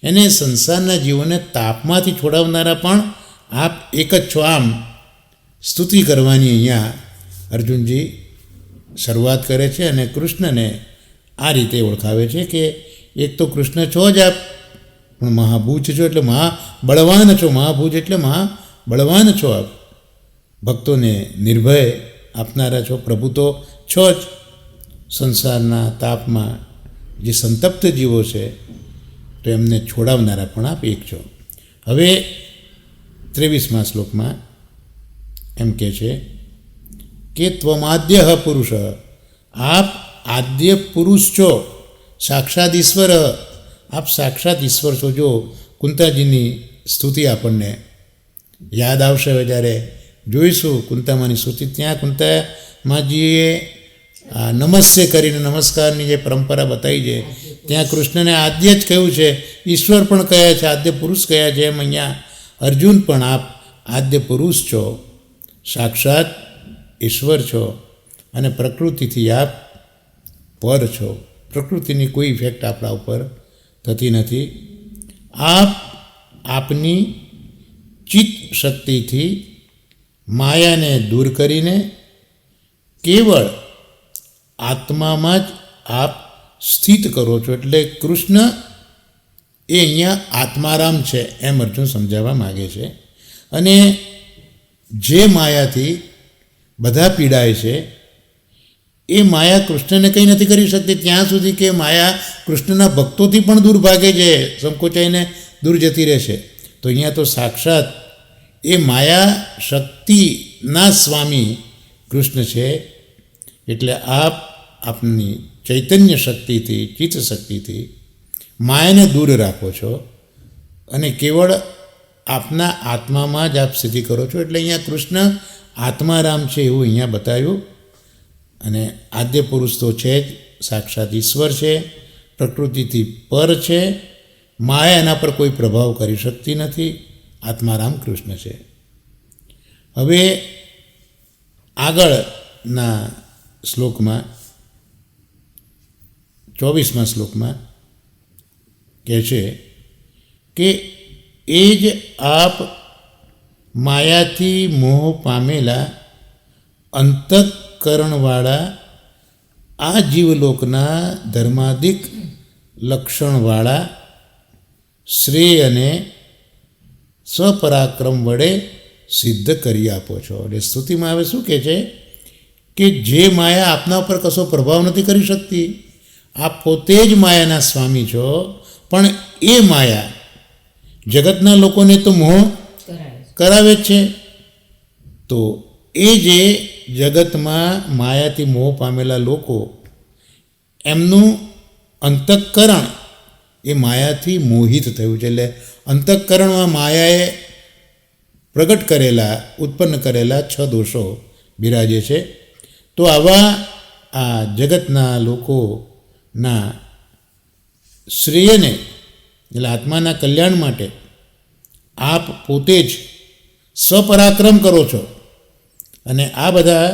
એને સંસારના જીવોને તાપમાંથી છોડાવનારા પણ આપ એક જ છો. આમ સ્તુતિ કરવાની અહીંયા અર્જુનજી શરૂઆત કરે છે અને કૃષ્ણને આ રીતે ઓળખાવે છે કે એક તો કૃષ્ણ છો જ આપ, પણ મહાભુજ છો એટલે મહાબળવાન છો. મહાભુજ એટલે મહાબળવાન છો આપ. ભક્તોને નિર્ભય આપનારા છો. પ્રભુ તો છો જ. સંસારના તાપમાં જે સંતપ્ત જીવો છે તો એમને છોડાવનારા પણ આપ એક છો. હવે 23મા શ્લોકમાં એમ કહે છે કે ત્વમાદ્ય પુરુષ, આપ આદ્ય પુરુષ છો, સાક્ષાત ઈશ્વર, આપ સાક્ષાત ઈશ્વર છો. જો કુંતાજીની સ્તુતિ આપણને યાદ આવશે હવે જ્યારે જોઈશું કુંતામાની સ્તુતિ. ત્યાં કુંતામાજીએ નમસ્ય કરીને નમસ્કારની જે પરંપરા બતાવી છે ત્યાં કૃષ્ણને આદ્ય જ કહ્યું છે, ઈશ્વર પણ કહ્યા છે, આદ્ય પુરુષ કહ્યા છે. એમ અહીંયા અર્જુન પણ આપ આદ્ય પુરુષ છો, સાક્ષાત ઈશ્વર છો અને પ્રકૃતિથી આપ પર છો. પ્રકૃતિની કોઈ ઇફેક્ટ આપણા ઉપર થતી નથી. આપ આપની ચિત્ત શક્તિથી માયાને દૂર કરીને કેવળ આત્મામાં જ આપ સ્થિત કરો છો. એટલે કૃષ્ણ એ અહીંયા આત્મારામ છે એમ અર્જુન સમજાવવા માગે છે. અને જે માયાથી બધા પીડાય છે એ માયા કૃષ્ણને કંઈ નથી કરી શકતી ત્યાં સુધી કે માયા કૃષ્ણના ભક્તોથી પણ દૂર ભાગે છે, સંકોચાઈને દૂર જતી રહેશે. તો અહીંયા તો સાક્ષાત એ માયા શક્તિના સ્વામી કૃષ્ણ છે. એટલે આપ આપની ચૈતન્ય શક્તિથી, ચિત્ત શક્તિથી માયાને દૂર રાખો છો અને કેવળ આપના આત્મામાં જ આપ સ્થિતિ કરો છો. એટલે અહીંયા કૃષ્ણ આત્મારામ છે એવું અહીંયા બતાવ્યું. અને આદ્ય પુરુષ તો છે જ, સાક્ષાત ઈશ્વર છે, પ્રકૃતિથી પર છે, માયા એના પર કોઈ પ્રભાવ કરી શકતી નથી. આત્મારામ કૃષ્ણ છે. હવે આગળના શ્લોકમાં 24મા શ્લોકમાં કહે છે કે એ જ આપ માયાથી મોહ પામેલા અંતઃકરણવાળા આ જીવલોકના ધર્માધિક લક્ષણવાળા શ્રેય અને સ્વપરાક્રમ વડે સિદ્ધ કરી આપો છો. એટલે સ્તુતિમાં હવે શું કહે છે કે જે માયા આપના ઉપર કશો પ્રભાવ નથી કરી શકતી, આપ પોતે જ માયાના સ્વામી છો, પણ એ માયા જગતના લોકોને તો મોહ કરાવે જ છે. તો એ જે જગતમાં માયાથી મોહ પામેલા લોકો, એમનું અંતઃકરણ એ માયાથી મોહિત થયું છે. એટલે અંતઃકરણમાં માયાએ પ્રગટ કરેલા, ઉત્પન્ન કરેલા 6 દોષો બિરાજે છે. તો આવા આ જગતના લોકોના શ્રેયને, એટલે આત્માના કલ્યાણ માટે આપ પોતે જ સ્વપરાક્રમ કરો છો અને આ બધા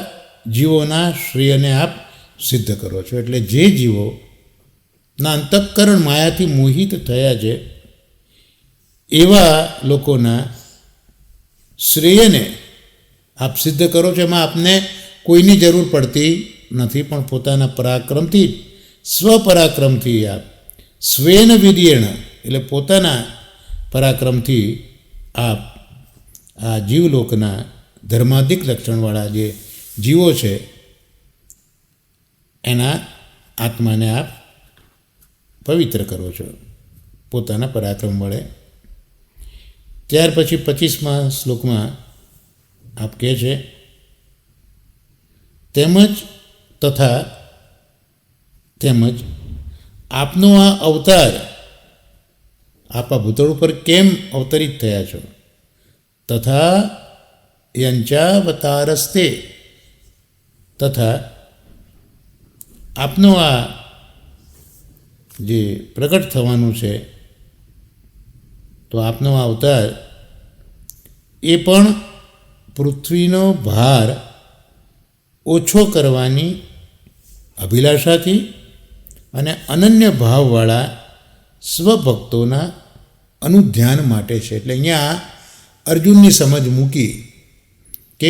જીવોના શ્રેયને આપ સિદ્ધ કરો છો. એટલે જે જીવોના અંતઃકરણ માયાથી મોહિત થયા છે એવા લોકોના શ્રેયને આપ સિદ્ધ કરો છો. એમાં આપને કોઈની જરૂર પડતી નથી, પણ પોતાના પરાક્રમથી, સ્વપરાક્રમથી આપ સ્વેન વિર્યેણ, એટલે પોતાના પરાક્રમથી આપ આ જીવલોકના ધર્માધિક લક્ષણવાળા જે જીવો છે એના આત્માને આપ પવિત્ર કરો છો પોતાના પરાક્રમ વડે. ત્યાર પછી 25મા શ્લોકમાં આપ કહે છે, તેમજ આપનો આ અવતાર, આપ આ ભૂતળ ઉપર કેમ અવતરિત થયા છો, તથા યંચાવતારસ્તે, તથા આપનો આ જે પ્રગટ થવાનું છે, તો આપનો આ અવતાર એ પણ પૃથ્વીનો ભાર ઓછો કરવાની અભિલાષાથી અને અનન્ય ભાવવાળા સ્વભક્તોના અનુધ્યાન માટે છે. એટલે અહીંયા અર્જુનની સમજ મૂકી કે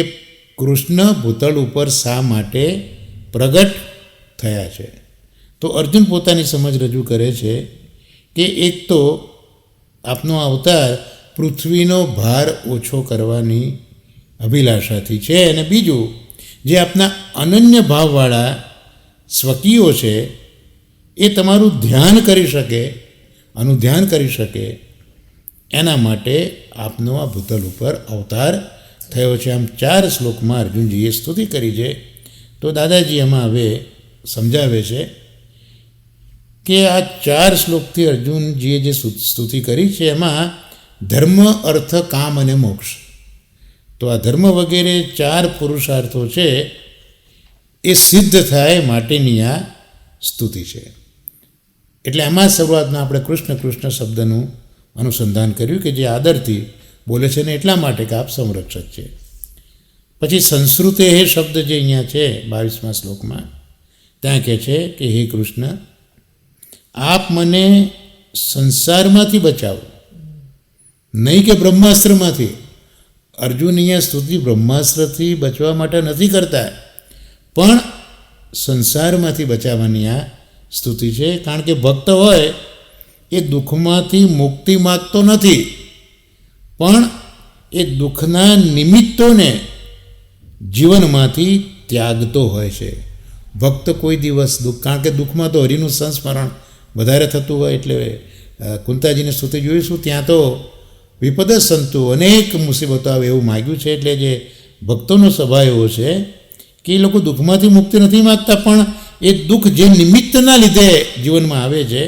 કૃષ્ણ ભૂતળ ઉપર શા માટે પ્રગટ થયા છે. તો અર્જુન પોતાની સમજ રજૂ કરે છે કે એક તો આપનો અવતાર પૃથ્વીનો ભાર ઓછો કરવાની અભિલાષાથી છે, અને બીજું જે આપના અનન્ય ભાવવાળા સ્વકીયો છે એ તમારું ધ્યાન કરી શકે, અનુધ્યાન કરી શકે, એના માટે આપનો આ ભૂતલ ઉપર અવતાર થયો છે. આમ 4 શ્લોકમાં અર્જુનજીએ સ્તુતિ કરી છે. તો દાદાજી એમાં હવે સમજાવે છે કે આ 4 શ્લોકથી અર્જુનજીએ જે સ્તુતિ કરી છે એમાં ધર્મ, અર્થ, કામ અને મોક્ષ, તો આ ધર્મ વગેરે 4 પુરુષાર્થો છે એ સિદ્ધ થાય માટેની આ સ્તુતિ છે. એટલે એમાં શરૂઆતમાં આપણે કૃષ્ણ કૃષ્ણ શબ્દનું અનુસંધાન કર્યું કે જે આદરથી બોલે છે ને એટલા માટે કે આપ સંરક્ષક છે. પછી સંસ્કૃતે હે શબ્દ જે અહીંયા છે 22મા શ્લોકમાં, ત્યાં કહે છે કે હે કૃષ્ણ, આપ મને સંસારમાંથી બચાવો, નહીં કે બ્રહ્માસ્ત્રમાંથી. અર્જુન અહીંયા સ્તુતિ બ્રહ્માસ્ત્રથી બચવા માટે નથી કરતા, પણ સંસારમાંથી બચાવવાની આ સ્તુતિ છે. કારણ કે ભક્ત હોય એ દુઃખમાંથી મુક્તિ માગતો નથી, પણ એ દુઃખના નિમિત્તોને જીવનમાંથી ત્યાગતો હોય છે. ભક્ત કોઈ દિવસ દુઃખ, કારણ કે દુઃખમાં તો હરિનું સંસ્મરણ વધારે થતું હોય. એટલે કુંતાજીની સ્તુતિ જોઈશું, ત્યાં તો વિપદ સંતુ, અનેક મુસીબતો આવે એવું માગ્યું છે. એટલે જે ભક્તોનો સ્વભાવ એવો છે કે એ લોકો દુઃખમાંથી મુક્તિ નથી માગતા, પણ એ દુઃખ જે નિમિત્તના લીધે જીવનમાં આવે છે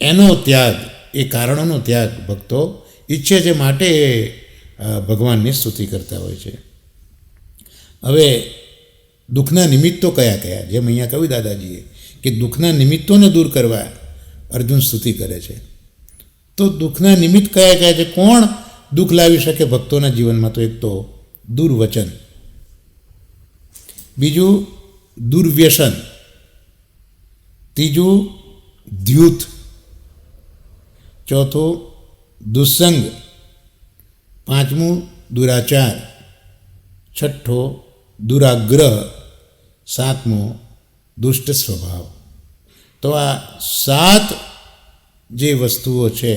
એનો ત્યાગ, એ કારણોનો ત્યાગ ભક્તો ઈચ્છે છે, માટે એ ભગવાનની સ્તુતિ કરતા હોય છે. હવે દુઃખના નિમિત્તો કયા કયા, જેમ અહીંયા કહ્યું દાદાજીએ કે દુઃખના નિમિત્તોને દૂર કરવા અર્જુન સ્તુતિ કરે છે. તો દુઃખના નિમિત્ત કયા કયા છે? કોણ દુઃખ લાવી શકે ભક્તોના જીવનમાં? તો એક તો દુર્વચન, બીજું દુર્વ્યસન, ત્રીજું દ્યુત, ચોથું દુસ્સંગ, પાંચમું દુરાચાર, છઠ્ઠો દુરાગ્રહ, સાતમો દુષ્ટ સ્વભાવ. તો આ 7 જે વસ્તુઓ છે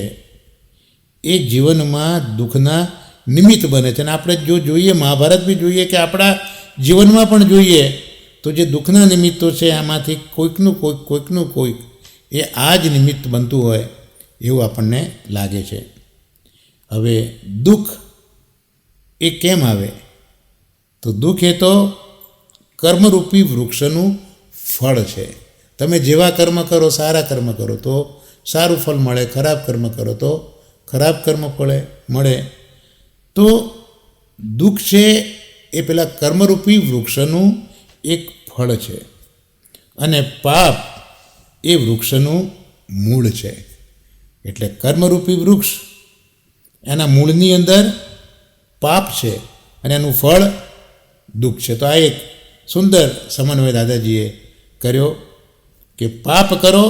એ જીવનમાં દુઃખના નિમિત્ત બને છે. અને આપણે જો જોઈએ, મહાભારત બી જોઈએ કે આપણા જીવનમાં પણ જોઈએ તો જે દુઃખના નિમિત્તો છે આમાંથી કોઈકનું કોઈક એ આ જ નિમિત્ત બનતું હોય એવું આપણને લાગે છે. હવે દુઃખ એ કેમ આવે? તો દુઃખ એ તો કર્મરૂપી વૃક્ષનું ફળ છે. તમે જેવા કર્મ કરો, સારા કર્મ કરો તો સારું ફળ મળે, ખરાબ કર્મ કરો તો ખરાબ કર્મ મળે. તો દુઃખ છે એ પેલા કર્મરૂપી વૃક્ષનું એક ફળ છે, અને પાપ એ વૃક્ષનું મૂળ છે. એટલે કર્મરૂપી વૃક્ષ, એના મૂળની અંદર પાપ છે અને એનું ફળ દુઃખ છે. તો આ એક સુંદર સમન્વય દાદાજીએ કર્યો કે પાપ કરો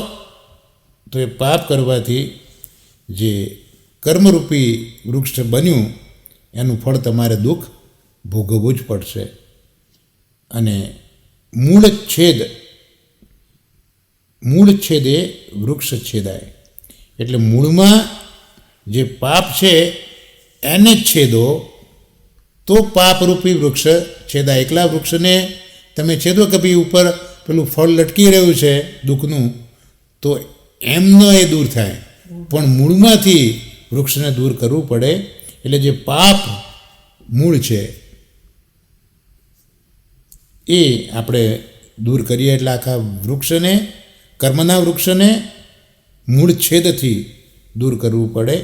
તો એ પાપ કરવાથી જે કર્મરૂપી વૃક્ષ બન્યું એનું ફળ તમારે દુઃખ ભોગવવું જ પડશે. અને મૂળ છેદે વૃક્ષ છેદાય. એટલે મૂળમાં જે પાપ છે એને જ છેદો તો પાપરૂપી વૃક્ષ છેદાય. એકલા વૃક્ષને તમે છેદો કે ભાઈ ઉપર પેલું ફળ લટકી રહ્યું છે દુઃખનું, તો એમનો એ દૂર થાય, પણ મૂળમાંથી વૃક્ષને દૂર કરવું પડે. એટલે જે પાપ મૂળ છે એ આપણે દૂર કરીએ એટલે આખા વૃક્ષને, કર્મના વૃક્ષને મૂળ છેદથી દૂર કરવું પડે.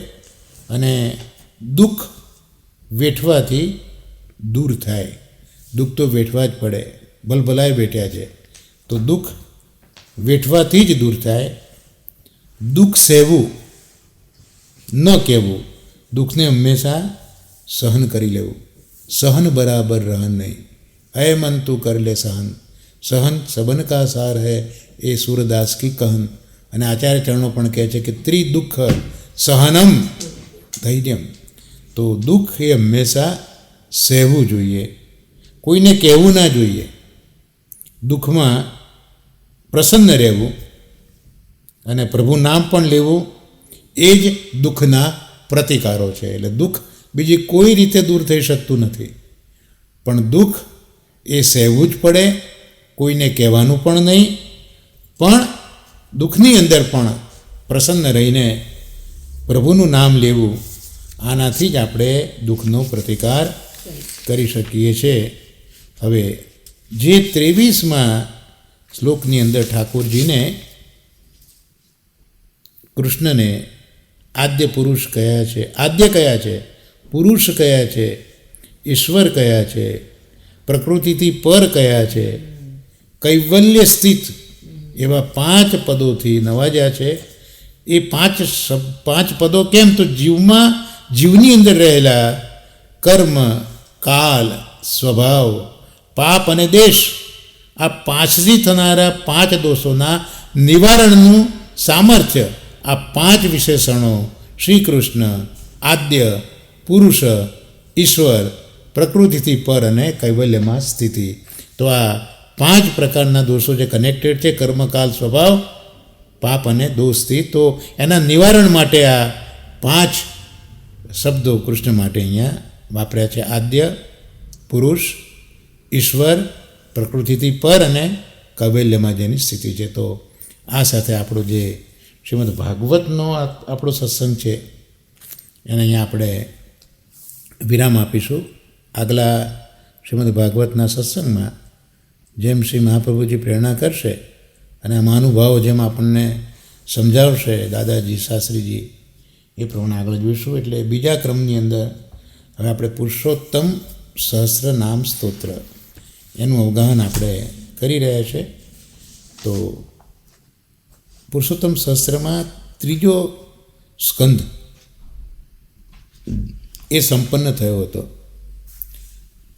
અને દુઃખ વેઠવાથી દૂર થાય. દુઃખ તો વેઠવા જ પડે, ભલભલાએ વેઠ્યા છે, તો દુઃખ વેઠવાથી જ દૂર થાય. દુઃખ સહેવું, ન કહેવું, દુઃખને હંમેશા સહન કરી લેવું. સહન બરાબર રહન નહીં, હે મન તું કર લે સહન, સહન સબન કા સાર હૈ, એ સૂરદાસ કી કહન. અને આચાર્ય ચરણો પણ કહે છે કે ત્રિદુઃખ સહનમ ધૈર્યમ. તો દુઃખ એ હંમેશા સહેવું જોઈએ, કોઈને કહેવું ના જોઈએ. દુઃખમાં પ્રસન્ન રહેવું અને પ્રભુ નામ પણ લેવું, એ જ દુઃખના પ્રતિકારો છે. એટલે દુઃખ બીજી કોઈ રીતે દૂર થઈ શકતું નથી, પણ દુઃખ એ સહેવું જ પડે, કોઈને કહેવાનું પણ નહીં, પણ દુઃખની અંદર પણ પ્રસન્ન રહીને પ્રભુનું નામ લેવું. આનાથી જ આપણે દુઃખનો પ્રતિકાર કરી શકીએ છીએ. હવે જે 23મા શ્લોકની અંદર ઠાકોરજીને કૃષ્ણને આદ્ય પુરુષ કયા છે, આદ્ય કયા છે, પુરુષ કયા છે, ઈશ્વર કયા છે, પ્રકૃતિથી પર કયા છે, કૈવલ્ય સ્થિત એવા 5 પદોથી નવાજ્યા છે. એ 5 પદો કેમ? તો જીવની અંદર રહેલા કર્મ, કાલ, સ્વભાવ, પાપ અને દેશ, આ 5થી થનારા 5 દોષોના નિવારણનું સામર્થ્ય આ 5 વિશેષણો શ્રી કૃષ્ણ, આદ્ય, પુરુષ, ઈશ્વર, પ્રકૃતિથી પર અને કૈવલ્યમાં સ્થિતિ. તો આ 5 પ્રકારના દોષો જે કનેક્ટેડ છે કર્મ, કાલ, સ્વભાવ, પાપ અને દોષથી, તો એના નિવારણ માટે આ 5 શબ્દો કૃષ્ણ માટે અહીંયા વાપર્યા છે. આદ્ય, પુરુષ, ઈશ્વર, પ્રકૃતિથી પર અને કૈવલ્યમાં જેની સ્થિતિ છે. તો આ સાથે આપણો જે શ્રીમદ ભાગવતનો આપણો સત્સંગ છે એને અહીંયા આપણે વિરામ આપીશું. આગલા શ્રીમદ ભાગવતના સત્સંગમાં જેમ શ્રી મહાપ્રભુજી પ્રેરણા કરશે અને આ મહાનુભાવો જેમ આપણને સમજાવશે, દાદાજી, શાસ્ત્રીજી, એ પ્રમાણે આગળ જોઈશું. એટલે બીજા ક્રમની અંદર હવે આપણે પુરુષોત્તમ સહસ્ર નામ સ્તોત્ર એનું અવગાહન આપણે કરી રહ્યા છે. તો પુરુષોત્તમ સહસ્રમાં 3જો સ્કંદ એ સંપન્ન થયો હતો.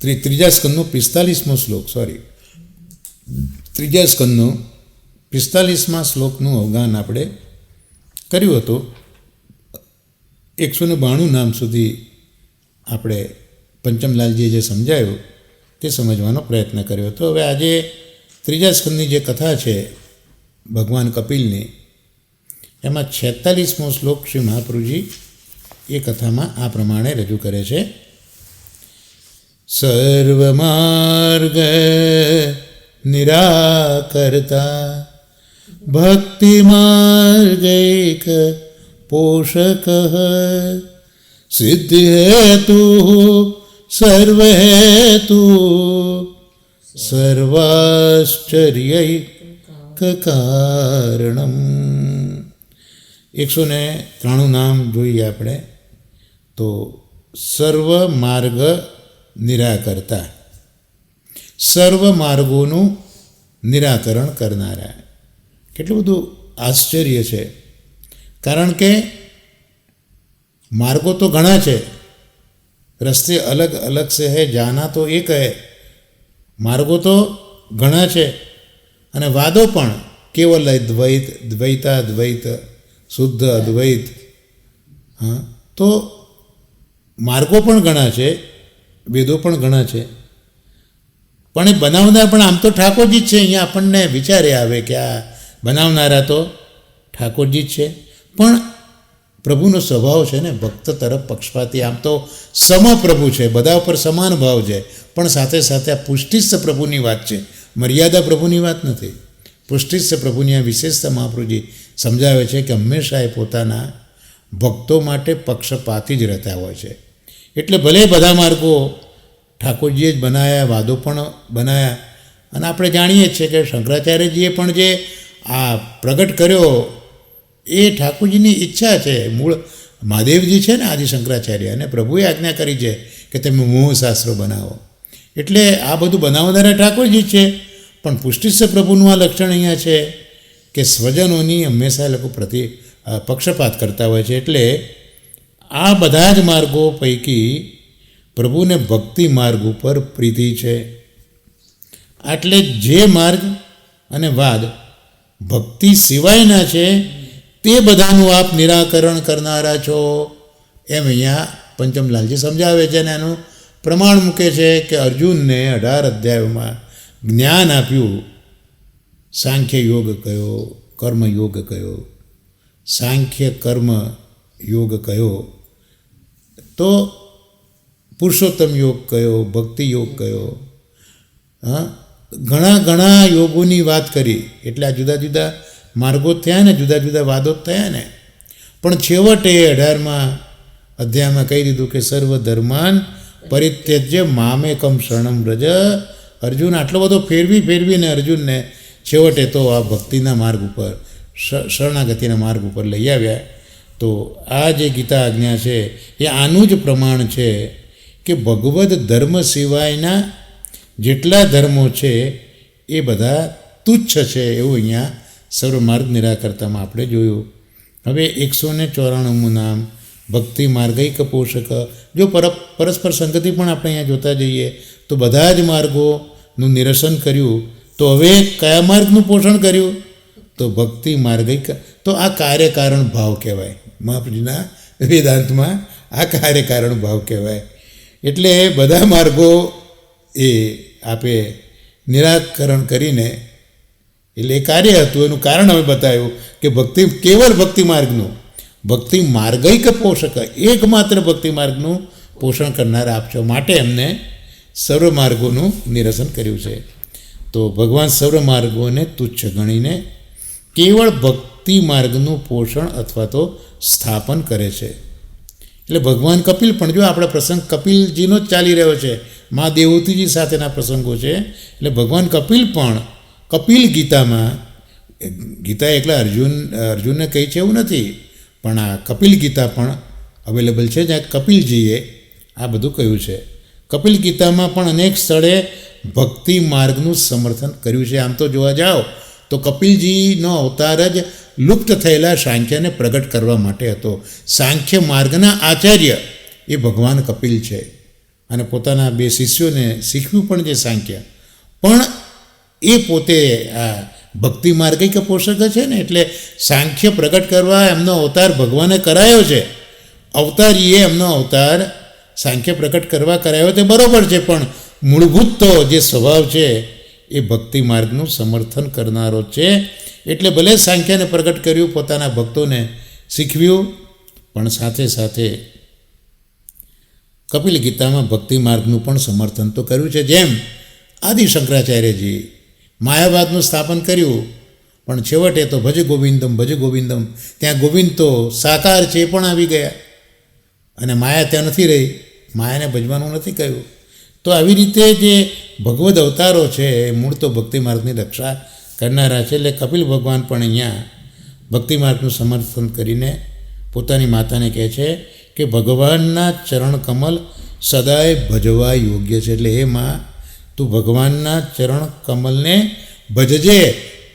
ત્રીજા સ્કંદનો 45મો શ્લોક, ત્રીજા સ્કંદનો 45મા શ્લોકનું અવગાહન આપણે કર્યું હતું. 192 નામ સુધી આપણે પંચમલાલજીએ જે સમજાવ્યું તે સમજવાનો પ્રયત્ન કર્યો હતો. હવે આજે ત્રીજા સ્કંદની જે કથા છે ભગવાન કપિલની, એમાં 46મો શ્લોક શ્રી મહાપ્રભુજી એ કથામાં આ પ્રમાણે રજૂ કરે છે. સર્વમાર્ગ નિરાકર્તા ભક્તિ માર્ગૈક પોષક સિદ્ધિ હેતુ સર્વહેતુ સર્વાશ્ચર્યૈક કારણમ. 193 નામ જોઈએ આપણે. તો સર્વ માર્ગ નિરાકર્તા, સર્વ માર્ગોનું નિરાકરણ કરનારા. કેટલું બધું આશ્ચર્ય છે, કારણ કે માર્ગો તો ઘણા છે, રસ્તે અલગ અલગ સે હૈ જાના તો એક હૈ. માર્ગો તો ઘણા છે અને વાદો પણ કેવલ દ્વૈત, દ્વૈતાદ્વૈત, શુદ્ધ અદ્વૈત. હા, તો માર્ગો પણ ઘણા છે, વેદો પણ ઘણા છે, પણ એ બનાવનાર પણ આમ તો ઠાકોરજી જ છે. અહીંયા આપણને વિચારે આવે કે આ બનાવનારા તો ઠાકોરજી જ છે, પણ પ્રભુનો સ્વભાવ છે ને ભક્ત તરફ પક્ષપાતી. આમ તો સમપ્રભુ છે, બધા ઉપર સમાન ભાવ છે, પણ સાથે સાથે આ પુષ્ટિસ્થ પ્રભુની વાત છે, મર્યાદા પ્રભુની વાત નથી. પુષ્ટિસ્થ પ્રભુની આ વિશેષતા મહાપ્રભુજી સમજાવે છે કે હંમેશા એ પોતાના ભક્તો માટે પક્ષપાતી જ રહેતા હોય છે. એટલે ભલે બધા માર્ગો ઠાકોરજીએ જ બનાવ્યા, વાદો પણ બનાવ્યા, અને આપણે જાણીએ જ છીએ કે શંકરાચાર્યજીએ પણ જે આ પ્રગટ કર્યો એ ઠાકોરજીની ઈચ્છા છે. મૂળ મહાદેવજી છે ને આદિ શંકરાચાર્ય, અને પ્રભુએ આજ્ઞા કરી છે કે તમે મોહશાસ્ત્રો બનાવો. એટલે આ બધું બનાવનારા ઠાકોરજી જ છે, પણ પુષ્ટિસ્થ પ્રભુનું આ લક્ષણ અહીંયા છે કે સ્વજનોની હંમેશા લોકો પ્રતિ પક્ષપાત કરતા હોય છે. એટલે આ બધા જ માર્ગો પૈકી પ્રભુને ભક્તિ માર્ગ ઉપર પ્રીતિ છે. એટલે જે માર્ગ અને વાદ ભક્તિ સિવાયના છે તે બધાનું આપ નિરાકરણ કરનારા છો, એમ અહીંયા પંચમલાલજી સમજાવે છે. અને એનું પ્રમાણ મૂકે છે કે અર્જુનને 18 અધ્યાયોમાં જ્ઞાન આપ્યું. સાંખ્ય યોગ કયો, કર્મ યોગ કયો, સાંખ્ય કર્મ યોગ કયો, તો પુરુષોત્તમ યોગ કયો, ભક્તિ યોગ કયો. હા, ઘણા યોગોની વાત કરી. એટલે આ જુદા જુદા માર્ગો થયા ને, જુદા જુદા વાદો થયા ને, પણ છેવટે 18મા અધ્યાયમાં કહી દીધું કે સર્વ ધર્માન પરિત્યજ્ય મામેકમ શરણમ વ્રજ. અર્જુન આટલો બધો ફેરવીને અર્જુનને છેવટે તો આ ભક્તિના માર્ગ ઉપર, શરણાગતિના માર્ગ ઉપર લઈ આવ્યા. તો આ જે ગીતા આજ્ઞા છે એ આનું જ પ્રમાણ છે કે ભગવદ ધર્મ સિવાયના જેટલા ધર્મો છે એ બધા તુચ્છ છે, એવું અહીંયા સર્વ માર્ગ નિરાકર્તામાં આપણે જોયું. હવે 194મું નામ ભક્તિ માર્ગૈક પોષક. જો પરસ્પર સંગતિ પણ આપણે અહીંયા જોતા જઈએ તો બધા જ માર્ગોનું નિરસન કર્યું. તો હવે કયા માર્ગનું પોષણ કર્યું? તો ભક્તિ માર્ગૈક. તો આ કાર્યકારણ ભાવ કહેવાય. મહાપ્રભુજીના વેદાંતમાં આ કાર્યકારણ ભાવ કહેવાય. એટલે બધા માર્ગો એ આપે નિરાકરણ કરીને, એટલે એ કાર્ય હતું, એનું કારણ હવે બતાવ્યું કે ભક્તિ કેવળ ભક્તિ માર્ગનું, ભક્તિ માર્ગૈક પોષક, એકમાત્ર ભક્તિ માર્ગનું પોષણ કરનાર આપ છો, માટે એમને સર્વ માર્ગોનું નિરસન કર્યું છે. તો ભગવાન સર્વ માર્ગોને તુચ્છ ગણીને કેવળ ભક્તિ માર્ગનું પોષણ અથવા તો સ્થાપન કરે છે. એટલે ભગવાન કપિલ પણ, જો આપણા પ્રસંગ કપિલજીનો જ ચાલી રહ્યો છે, મા દેવહૂતિજી સાથેના પ્રસંગો છે. એટલે ભગવાન કપિલ પણ કપિલ ગીતામાં, ગીતા એકલા અર્જુનને કહી છે એવું નથી, પણ આ કપિલ ગીતા પણ અવેલેબલ છે, જ્યાં કપિલજીએ આ બધું કહ્યું છે. કપિલ ગીતામાં પણ અનેક સ્થળે ભક્તિ માર્ગનું સમર્થન કર્યું છે. આમ તો જોવા જાઓ તો કપિલજીનો અવતાર જ લુપ્ત થયેલા સાંખ્યને પ્રગટ કરવા માટે હતો. સાંખ્ય માર્ગના આચાર્ય એ ભગવાન કપિલ છે, અને પોતાના 2 શિષ્યોને શીખવ્યું પણ છે સાંખ્ય. પણ એ પોતે આ ભક્તિ માર્ગિક પોષક છે ને, એટલે સાંખ્ય પ્રગટ કરવા એમનો અવતાર ભગવાને કરાયો છે. અવતારીએ એમનો અવતાર સાંખ્ય પ્રગટ કરવા કરાયો તે બરાબર છે, પણ મૂળભૂત તો જે સ્વભાવ છે એ ભક્તિ માર્ગનું સમર્થન કરનારો છે. એટલે ભલે સાંખ્યને પ્રગટ કર્યું, પોતાના ભક્તોને શીખવ્યું, પણ સાથે સાથે કપિલ ગીતામાં ભક્તિ માર્ગનું પણ સમર્થન તો કર્યું છે. જેમ આદિ શંકરાચાર્યજી માયાવાદનું સ્થાપન કર્યું, પણ છેવટે તો ભજ ગોવિંદમ, ત્યાં ગોવિંદ તો સાકાર છે એ પણ આવી ગયા, અને માયા ત્યાં નથી રહી, માયાને ભજવાનું નથી કહ્યું. તો આવી રીતે જે ભગવદ અવતારો છે એ મૂળ તો ભક્તિ માર્ગની રક્ષા કરનારા છે. એટલે કપિલ ભગવાન પણ અહીંયા ભક્તિ માર્ગનું સમર્થન કરીને પોતાની માતાને કહે છે કે ભગવાનના ચરણ કમલ સદાય ભજવા યોગ્ય છે. એટલે હે માં, તું ભગવાનના ચરણ કમલને ભજજે,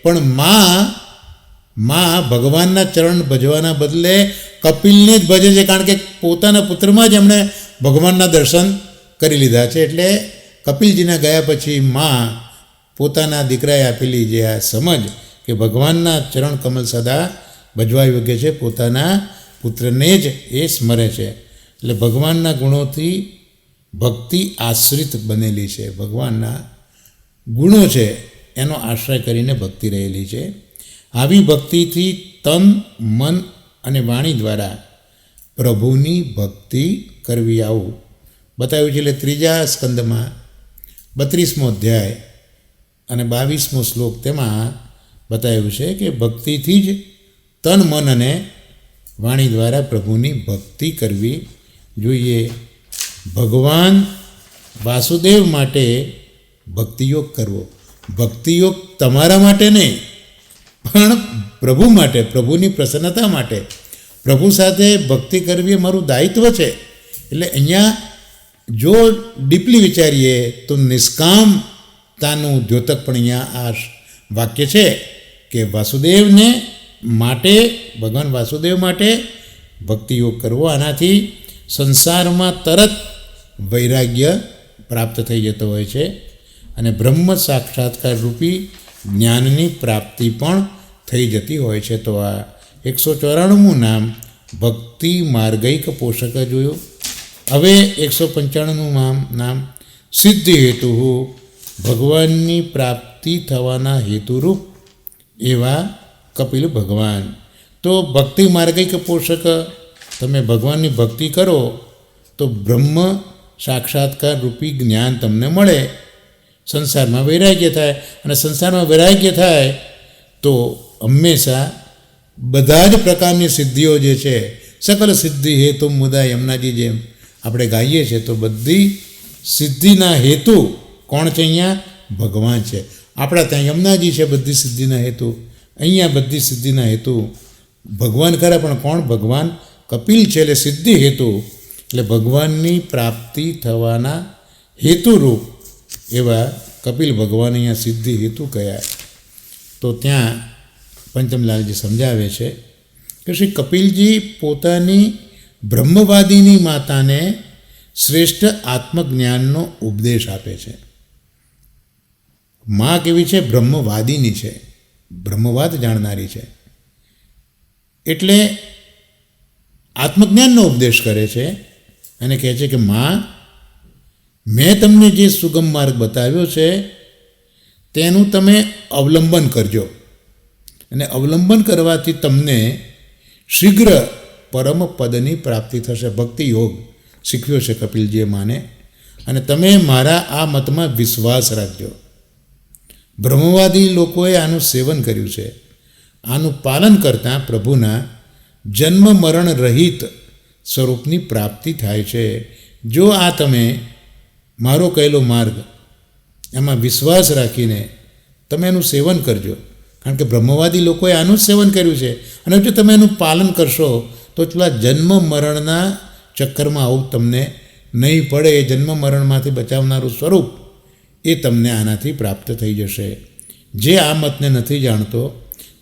પણ માં ભગવાનના ચરણ ભજવાના બદલે કપિલને જ ભજે છે, કારણ કે પોતાના પુત્રમાં જ એમણે ભગવાનના દર્શન કરી લીધા છે. એટલે કપિલજીના ગયા પછી માં પોતાના દીકરાએ આપેલી જે આ સમજ કે ભગવાનના ચરણ કમલ સદા ભજવા યોગ્ય છે, પોતાના પુત્રને જ એ સ્મરે છે. એટલે ભગવાનના ગુણોથી ભક્તિ આશ્રિત બનેલી છે. ભગવાનના ગુણો છે એનો આશ્રય કરીને ભક્તિ રહેલી છે. આવી ભક્તિથી તન, મન અને વાણી દ્વારા પ્રભુની ભક્તિ કરવી, આવું બતાવ્યું છે. એટલે 3જા સ્કંદમાં 32મો અધ્યાય અને 22મો શ્લોક તેમાં બતાવ્યું છે કે ભક્તિથી જ તન, મન અને વાણી દ્વારા પ્રભુની ભક્તિ કરવી જોઈએ. ભગવાન વાસુદેવ માટે ભક્તિયોગ કરવો, ભક્તિયોગ તમારા માટે નહીં, પણ પ્રભુ માટે, પ્રભુની પ્રસન્નતા માટે, પ્રભુ સાથે ભક્તિ કરવી એ મારું દાયિત્વ છે. એટલે અહીંયા જો ડીપલી વિચારીએ તો નિષ્કામતાનું દ્યોતક પણ અહીંયા આ વાક્ય છે કે વાસુદેવને માટે, ભગવાન વાસુદેવ માટે ભક્તિયોગ કરવો. આનાથી સંસારમાં તરત વૈરાગ્ય પ્રાપ્ત થઈ જતો હોય છે, અને બ્રહ્મ સાક્ષાત્કાર રૂપી જ્ઞાનની પ્રાપ્તિ પણ થઈ જતી હોય છે. તો આ 194મું નામ ભક્તિ માર્ગૈક પોષક જોયું. હવે 195નું નામ સિદ્ધિ હેતુ, ભગવાનની પ્રાપ્તિ થવાના હેતુરૂપ એવા કપિલ ભગવાન. તો ભક્તિ માર્ગિક પોષક, તમે ભગવાનની ભક્તિ કરો તો બ્રહ્મ સાક્ષાત્કાર રૂપી જ્ઞાન તમને મળે, સંસારમાં વૈરાગ્ય થાય, અને સંસારમાં વૈરાગ્ય થાય તો હંમેશા બધા જ પ્રકારની સિદ્ધિઓ જે છે, સકલ સિદ્ધિ હેતુ મુદા, યમુનાજી જેમ આપણે ગાઈએ છીએ, તો બધી સિદ્ધિના હેતુ કોણ છે? અહીંયા ભગવાન છે. આપણા ત્યાં યમુનાજી છે બધી સિદ્ધિના હેતુ, અહીંયા બધી સિદ્ધિના હેતુ ભગવાન ખરા, પણ કોણ? ભગવાન કપિલ છે. એટલે સિદ્ધિ હેતુ એટલે ભગવાનની પ્રાપ્તિ થવાના હેતુરૂપ એવા કપિલ ભગવાન અહીંયા સિદ્ધિ હેતુ કયા. તો ત્યાં પંચમલાલજી સમજાવે છે કે શ્રી કપિલજી પોતાની બ્રહ્મવાદીની માતાને શ્રેષ્ઠ આત્મજ્ઞાનનો ઉપદેશ આપે છે. મા કેવી છે? બ્રહ્મવાદીની છે, બ્રહ્મવાદ જાણનારી છે. એટલે આત્મજ્ઞાનનો ઉપદેશ કરે છે અને કહે છે કે મા, મેં તમને જે સુગમ માર્ગ બતાવ્યો છે તેનું તમે અવલંબન કરજો, અને અવલંબન કરવાથી તમને શીઘ્ર પરમ પદની પ્રાપ્તિ થશે. ભક્તિ યોગ શીખવ્યો છે કપિલજીએ માને, અને તમે મારા આ મતમાં વિશ્વાસ રાખજો. બ્રહ્મવાદી લોકોએ આનું સેવન કર્યું છે. આનું પાલન કરતાં પ્રભુના જન્મ મરણ રહિત સ્વરૂપની પ્રાપ્તિ થાય છે. જો આ તમે મારો કહેલો માર્ગ એમાં વિશ્વાસ રાખીને તમે એનું સેવન કરજો, કારણ કે બ્રહ્મવાદી લોકોએ આનું જ સેવન કર્યું છે, અને જો તમે એનું પાલન કરશો તો પેલા જન્મ મરણના ચક્કરમાં આવું તમને નહીં પડે. એ જન્મ મરણમાંથી બચાવનારું સ્વરૂપ એ તમને આનાથી પ્રાપ્ત થઈ જશે. જે આ મતને નથી જાણતો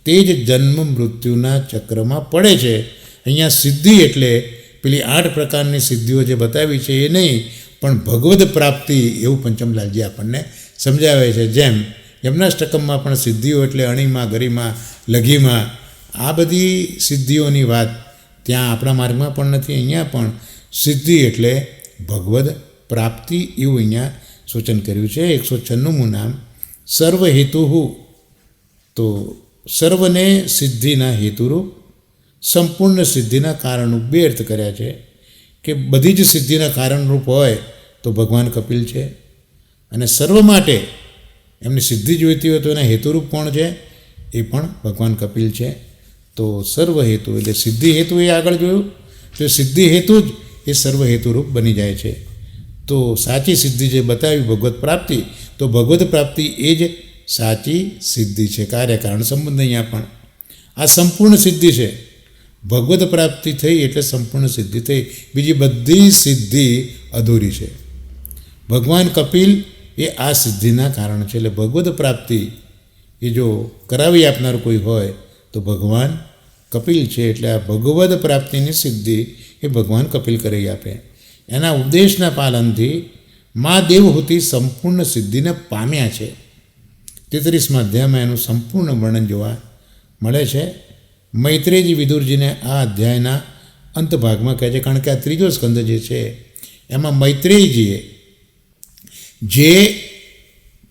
તે જ જન્મ મૃત્યુના ચક્રમાં પડે છે. અહીંયા સિદ્ધિ એટલે પેલી 8 પ્રકારની સિદ્ધિઓ જે બતાવી છે એ નહીં, પણ ભગવદ પ્રાપ્તિ એવું પંચમલાલજી આપણને સમજાવે છે. જેમ યમનાષ્ટકમમાં પણ સિદ્ધિઓ એટલે અણીમાં, ગરિમા, લઘીમાં, આ બધી સિદ્ધિઓની વાત ત્યાં આપણા માર્ગમાં પણ નથી. અહીંયા પણ સિદ્ધિ એટલે ભગવદ પ્રાપ્તિ એવું અહીંયા સૂચન કર્યું છે. 196મું નામ સર્વ હેતુ. તો સર્વને સિદ્ધિના હેતુરૂપ, સંપૂર્ણ સિદ્ધિના કારણરૂપ 2 અર્થ કર્યા છે કે બધી જ સિદ્ધિના કારણરૂપ હોય તો ભગવાન કપિલ છે, અને સર્વ માટે એમની સિદ્ધિ જોઈતી હોય તો એના હેતુરૂપ કોણ છે? એ પણ ભગવાન કપિલ છે. તો સર્વ હેતુ એટલે સિદ્ધિ હેતુ એ આગળ જોયું, તો સિદ્ધિ હેતુ જ એ સર્વ હેતુરૂપ બની જાય છે. તો સાચી સિદ્ધિ જે બતાવી ભગવત પ્રાપ્તિ, તો ભગવત પ્રાપ્તિ એ જ સાચી સિદ્ધિ છે. કાર્યકારણ સંબંધ અહીંયા પણ આ સંપૂર્ણ સિદ્ધિ છે. ભગવત પ્રાપ્તિ થઈ એટલે સંપૂર્ણ સિદ્ધિ થઈ. બીજી બધી સિદ્ધિ અધૂરી છે. ભગવાન કપિલ એ આ સિદ્ધિના કારણ છે. એટલે ભગવત પ્રાપ્તિ એ જો કરાવી આપનાર કોઈ હોય તો ભગવાન કપિલ છે. એટલે આ ભગવદ પ્રાપ્તિની સિદ્ધિ એ ભગવાન કપિલ કરી આપે. એના ઉપદેશના પાલનથી મા દેવહૂતિ સંપૂર્ણ સિદ્ધિને પામ્યા છે. 33મા અધ્યાયમાં એનું સંપૂર્ણ વર્ણન જોવા મળે છે. મૈત્રેયજી વિદુરજીને આ અધ્યાયના અંત ભાગમાં કહે છે, કારણ કે આ 3જો સ્કંદ જે છે એમાં મૈત્રેયજીએ જે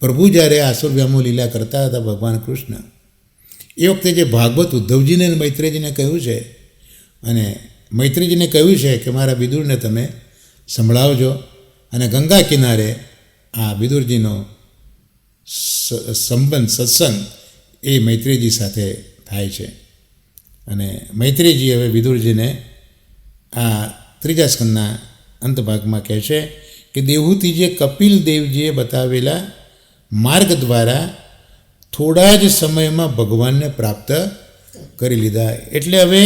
પ્રભુ જ્યારે આસુરવ્યામો લીલા કરતા હતા ભગવાન કૃષ્ણ, એ વખતે જે ભાગવત ઉદ્ધવજીને અને મૈત્રેયજીને કહ્યું છે, અને મૈત્રેયજીને કહ્યું છે કે મારા વિદુરને તમે સંભળાવજો, અને ગંગા કિનારે આ વિદુરજીનો સંબંધ, સત્સંગ એ મૈત્રેયજી સાથે થાય છે. અને મૈત્રેયજી હવે વિદુરજીને આ 3જા સ્કંદના અંત ભાગમાં કહે છે કે દેવહૂતિજીએ કપિલ દેવજીએ બતાવેલા માર્ગ દ્વારા થોડા જ સમયમાં ભગવાનને પ્રાપ્ત કરી લીધા. એટલે હવે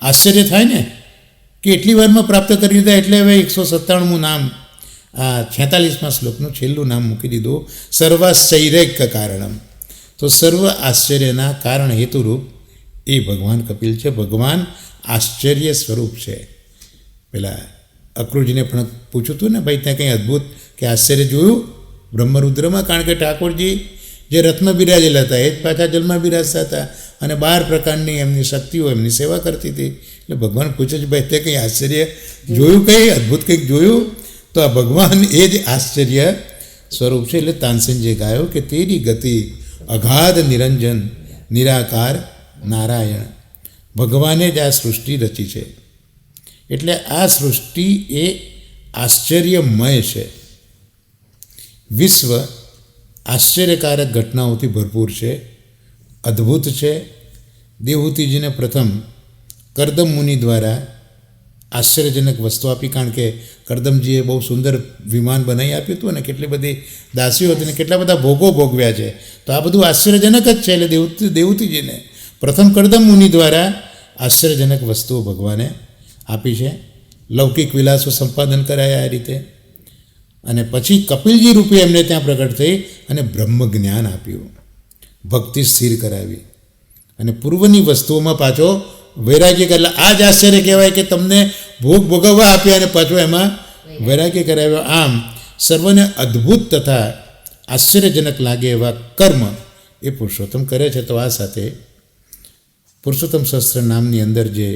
આશ્ચર્ય થાય ને કે એટલી વારમાં પ્રાપ્ત કરી લીધા. એટલે હવે 197મું નામ આ 46મા શ્લોકનું છેલ્લું નામ મૂકી દીધું, સર્વાશ્ચૈર્યક કારણમ. તો સર્વ આશ્ચર્યના કારણ હેતુરૂપ એ ભગવાન કપિલ છે. ભગવાન આશ્ચર્ય સ્વરૂપ છે. પેલા અક્રૂરજીને પણ પૂછ્યું હતું ને, ભાઈ ત્યાં કંઈ અદ્ભુત કે આશ્ચર્ય જોયું બ્રહ્મરુદ્રમાં? કારણ કે ઠાકોરજી જે રથમાં બિરાજેલા હતા એ જ પાછા જલમાં બિરાજતા હતા, અને 12 પ્રકારની એમની શક્તિઓ એમની સેવા કરતી હતી. એટલે ભગવાન પૂછે છે, ભાઈ ત્યાં કંઈ આશ્ચર્ય જોયું, કંઈ અદ્ભુત કંઈક જોયું? તો આ ભગવાન એ જ આશ્ચર્ય સ્વરૂપ છે. એટલે તાનસેનજીએ ગાયો કે તેરી ગતિ અગાધ નિરંજન નિરાકાર નારાયણ. ભગવાને જ આ સૃષ્ટિ રચી છે. એટલે આ સૃષ્ટિ એ આશ્ચર્યમય છે. વિશ્વ આશ્ચર્યકારક ઘટનાઓથી ભરપૂર છે, અદ્ભુત છે. દેવહૂતિજીને પ્રથમ કરદમ મુનિ દ્વારા આશ્ચર્યજનક વસ્તુ આપી, કારણ કે કરદમજીએ બહુ સુંદર વિમાન બનાવી આપ્યું હતું, અને કેટલી બધી દાસીઓ હતી ને કેટલા બધા ભોગો ભોગવ્યા છે. તો આ બધું આશ્ચર્યજનક જ છે. એટલે દેવહૂતિજીને પ્રથમ કરદમ મુનિ દ્વારા આશ્ચર્યજનક વસ્તુઓ ભગવાને આપી છે. લૌકિક વિલાસો સંપાદન કરાયા આ રીતે, અને પછી કપિલજી રૂપે એમને ત્યાં પ્રગટ થઈ અને બ્રહ્મ જ્ઞાન આપ્યું, ભક્તિ સ્થિર કરાવી, અને પૂર્વની વસ્તુઓમાં પાછો વૈરાગ્ય કરે. આ જ આશ્ચર્ય કહેવાય કે તમને ભોગ ભોગવવા આપ્યા અને પાછો એમાં વૈરાગ્ય કરાવ્યો. આમ સર્વને અદ્ભુત તથા આશ્ચર્યજનક લાગે એવા કર્મ એ પુરુષોત્તમ કરે છે. તો આ સાથે પુરુષોત્તમ સહસ્ત્ર નામની અંદર જે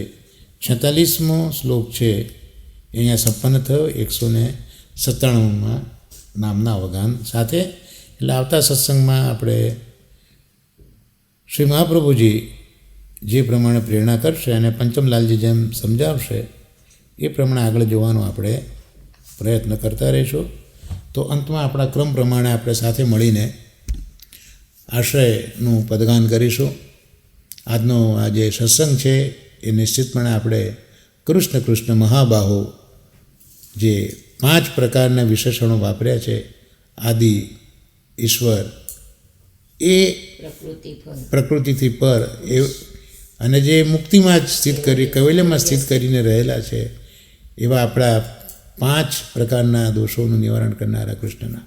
46મો શ્લોક છે એ અહીંયા સંપન્ન થયો 197માં નામના અવગાન સાથે. એટલે આવતા સત્સંગમાં આપણે શ્રી મહાપ્રભુજી જે પ્રમાણે પ્રેરણા કરશે અને પંચમલાલજી જેમ સમજાવશે એ પ્રમાણે આગળ જોવાનો આપણે પ્રયત્ન કરતા રહીશું. તો અંતમાં આપણા ક્રમ પ્રમાણે આપણે સાથે મળીને આશ્રયનું પદગાન કરીશું. આજનો આ જે સત્સંગ છે એ નિશ્ચિતપણે આપણે કૃષ્ણ કૃષ્ણ મહાબાહો જે 5 પ્રકારના વિશેષણો વાપર્યા છે, આદિ, ઈશ્વર, એ પ્રકૃતિથી પર એ અને જે મુક્તિમાં જ સ્થિત કરી કૈવલ્યમાં સ્થિત કરીને રહેલા છે એવા આપણા 5 પ્રકારના દોષોનું નિવારણ કરનારા કૃષ્ણના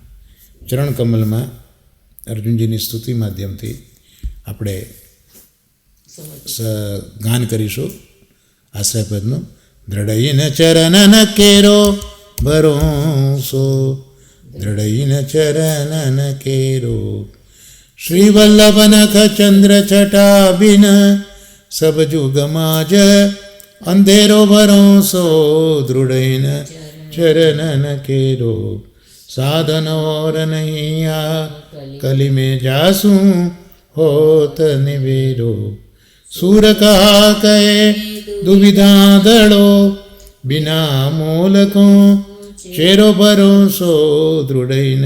ચરણ કમલમાં અર્જુનજીની સ્તુતિ માધ્યમથી આપણે ગાન કરીશું આશ્રયપદનું. દ્રઢઈને ચરણન કેરો ભરોસો, દ્રઢઈને ચરણન કેરો, શ્રી વલ્લભ નખ ચંદ્ર છટાબિન સબ જુગમાજ અંધેરો ભરોસો, દૃઢઈન ચરણન કેરો, સાધન और नहीं आ कली में जासूं होत निवेरो, सूर कहा कहे दुविधा दड़ो, बिना मूल को चेरो भरोसो, दृढ़इन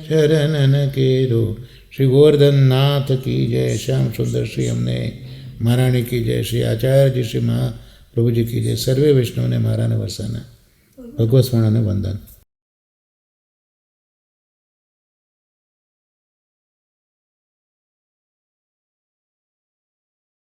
चरणन केरो. श्री गोवर्धन नाथ की जय, श्याम सुंदर श्री हमने महारानी की जय, श्री आचार्य जी श्री महाप्रभु जी की जय. सर्वे वैष्णव ने महाराने वर्षाना. भगवत स्मरण वंदन.